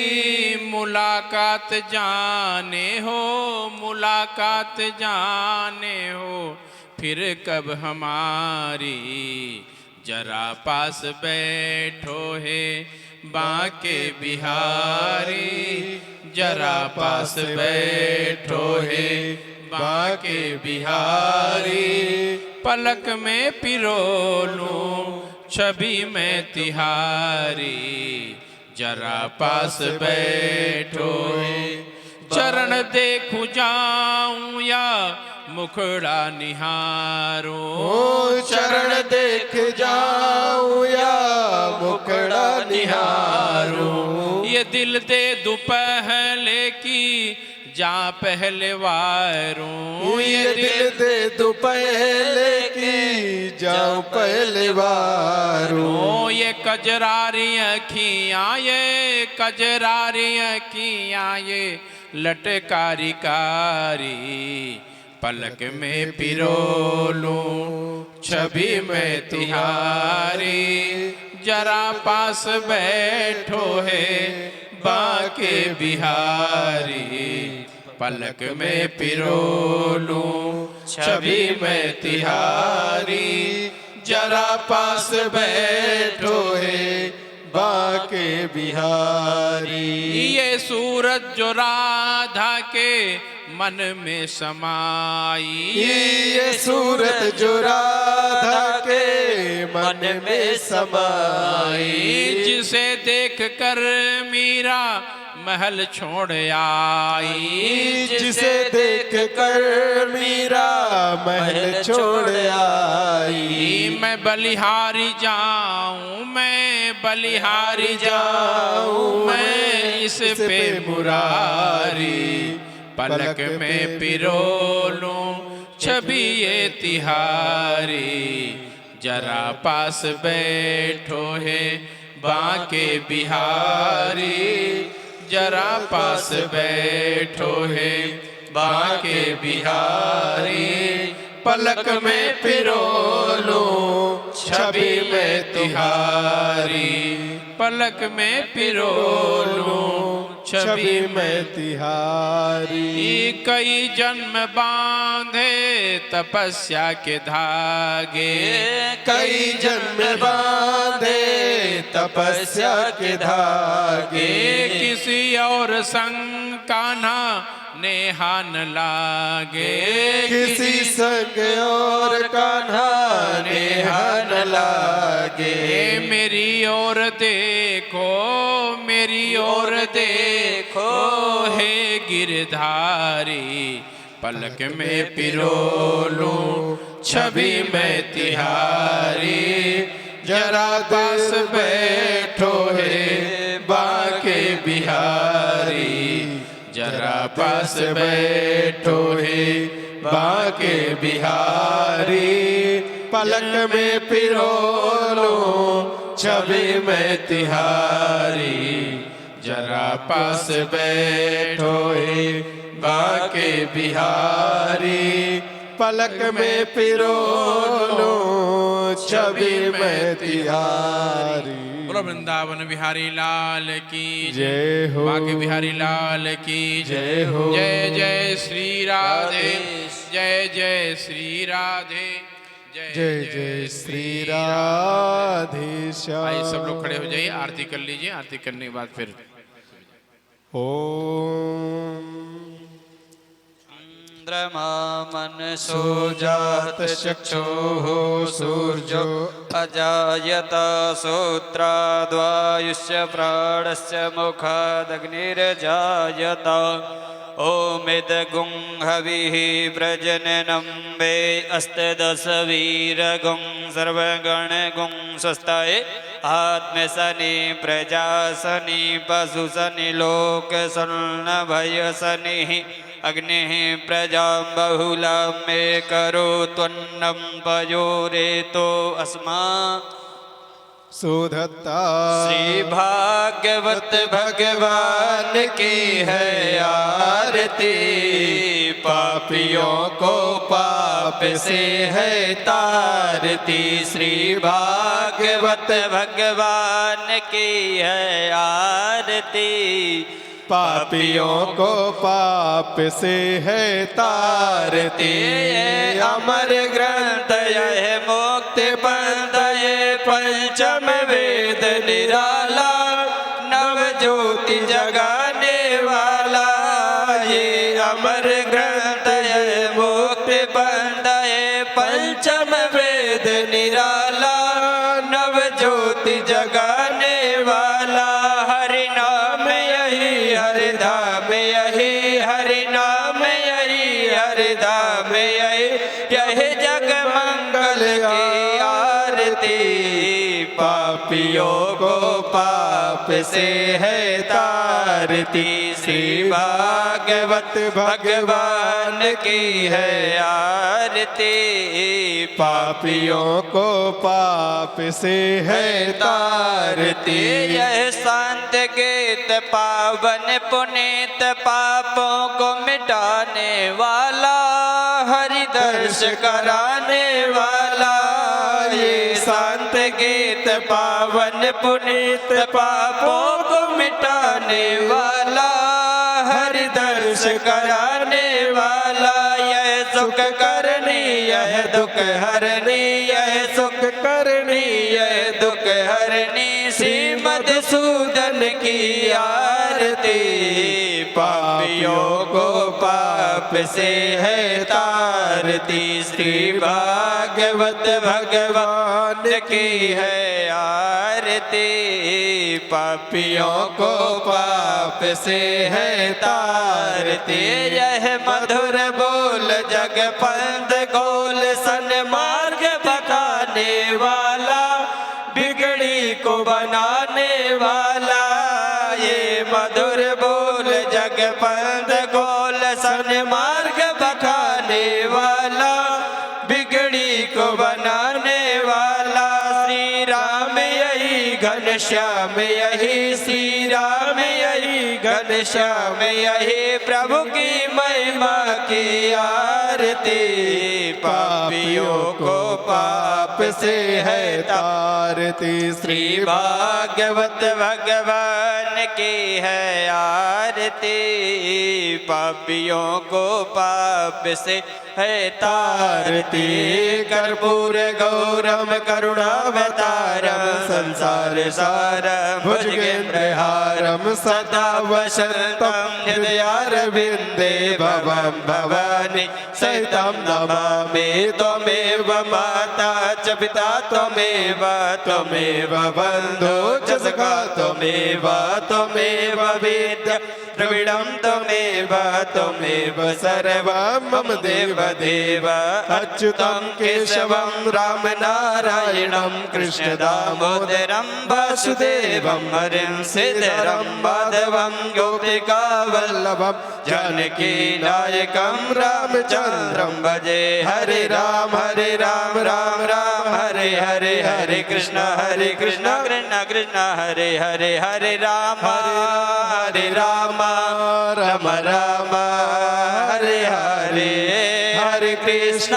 मुलाकात जाने हो, मुलाकात जाने हो फिर कब हमारी। जरा पास बैठो है बांके बिहारी, जरा पास बैठो है बांके बिहारी। पलक में पिरोलूं छवि में तिहारी, जरा पास बैठो है, चरण देखूं जाऊं या मुखड़ा निहारूं। ओ चरण देख जाऊं या मुखड़ा निहारूं। ये दिल दे दूं पहले की जा पहले वारूं। ये दिल दे दूं पहले की जाऊं पहले वारूं। ओ ये कजरारी अखियां ये कजरारी अखियां ये लटकारी कारी पलक में पिरो लूं छवि में तिहारी। जरा पास बैठो है बाके बिहारी पलक में पिरो लूं छवि में तिहारी। जरा पास बैठो है बाके बिहारी। ये सूरत जो राधा के मन में समाई। ये सूरत जो राधा के मन में समाई। जिसे देख कर मीरा महल छोड़ आई। जिसे देख कर मीरा महल छोड़ आई। मैं बलिहारी जाऊं मैं बलिहारी जाऊं मैं इस पे मुरारी पलक में पिरो लूं छवि ये तिहारी। जरा पास बैठो है बाके बिहारी। जरा पास बैठो है बाके बिहारी पलक में पिरो लूं छवि में तिहारी। पलक में पिरो लूं छवि में तिहारी। कई जन्म बांधे तपस्या के धागे। कई जन्म बांधे तपस्या के धागे। किसी और संग कान्हा नेहा न लागे। किसी संग और कान्हा नेहा न लागे। मेरी ओर देखो मेरी ओर देखो हे गिरधारी पलक में पिरो लूं छवि में तिहारी। जरा पास बैठो है बाके बिहारी। जरा पास बैठो है बाके बिहारी पलक में पिरो लूं छवि में तिहारी। जरा पास बैठो है बाके बिहारी पलक में पिरो लूं छवि में तिहारी। बोलो वृंदावन बिहारी लाल की जय हो। बाके बिहारी लाल की जय हो। जय जय श्री राधे जय जय श्री राधे जय जय श्री राधे श्याम। आइए सब लोग खड़े हो जाइए आरती कर लीजिए। आरती करने के बाद फिर ओम चंद्रमा मनसो जात चक्षुः सूर्यो अजायत श्रोत्राद्वायुश्च प्राणश्च मुखादग्निर्जायत। ओमिदगुं हविः प्रजननं वे अष्टदशवीरगुं सर्वगणगुं स्वस्ताय आत्मसनि प्रजासनि पशुसनि लोकसन्नभयसनिः अग्निः प्रजां बहुलां मे करोत्वन्नं पयोरेतो अस्मा सुधत्ता। श्री भागवत भगवान की है आरती। पापियों को पाप से है तारती। श्री भागवत भगवान की है आरती। पापियों को पाप से है तारती। अमर ग्रंथ यह मुक्ति पंथ ये पंचम वेद निराला नव ज्योति जगाने वाला। ये अमर ग्रंथ यह मुक्ति पंथ ये पंचम वेद निराला नव ज्योति जगाने वाला। हरि नाम यही हरि धाम यही पापियों को पाप से है तारती। श्री भागवत भगवान की है आरती। पापियों को पाप से है तारती। यह संत गीत पावन पुनीत पापों को मिटाने वाला, हरि दर्श कराने वाला। ये संत गीत पावन पुनीत पापों को मिटाने वाला, हरि दर्श कराने वाला। यह सुख करनी यह दुख हरनी, यह सुख करनी यह दुख हरनी। श्रीमद सूदन की आरती। पापियों को पाप से है तारती। श्री भागवत भगवान की है आरती। पापियों को पाप से है तारती। यह मधुर बोल जग पंथ गोल सन्मार्ग बताने वाला, बिगड़ी को बनाने वाला। ये मधुर बोल जग पंथ गोल सन्मार्ग बताने वाला, बिगड़ी को बनाने वाला। श्री राम यही घनश्याम यही, श्री राम यही घनश्याम यही। प्रभु की महिमा की आरती। पापियों को पाप से है तारती। श्री भागवत भगवान की है आरती। पापियों को पाप से है तारती। कर्पूर गौरम करुणावतारम, संसार सारम भुजगेन्द्रहारम, सदा वसंतम हृदयारविंदे भवं भवानी सहितं नमामि। त्वमेव माता च पिता त्वमेव, त्वमेव बन्धो च सखा त्वमेव, त्वमेव विद्या द्रविडं त्वमेव, त्वमेव सर्वं मम देव देव। अच्युतं केशवं राम नारायणं कृष्ण दामोदरं वासुदेवं हरिं सिद्धरं माधवं गोपिका वल्लभं जानकी नायकं रामचन्द्रं भजे। हरे राम राम राम हरे हरे, हरे कृष्ण कृष्ण कृष्ण हरे हरे। हरे राम राम राम हरे हरे। हरे कृष्ण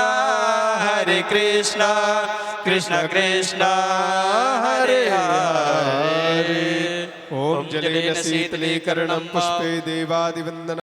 कृष्ण कृष्ण हरे हरे। ओम जलेन शीतलीकरणं पुष्पे देवादिवन्दनम्।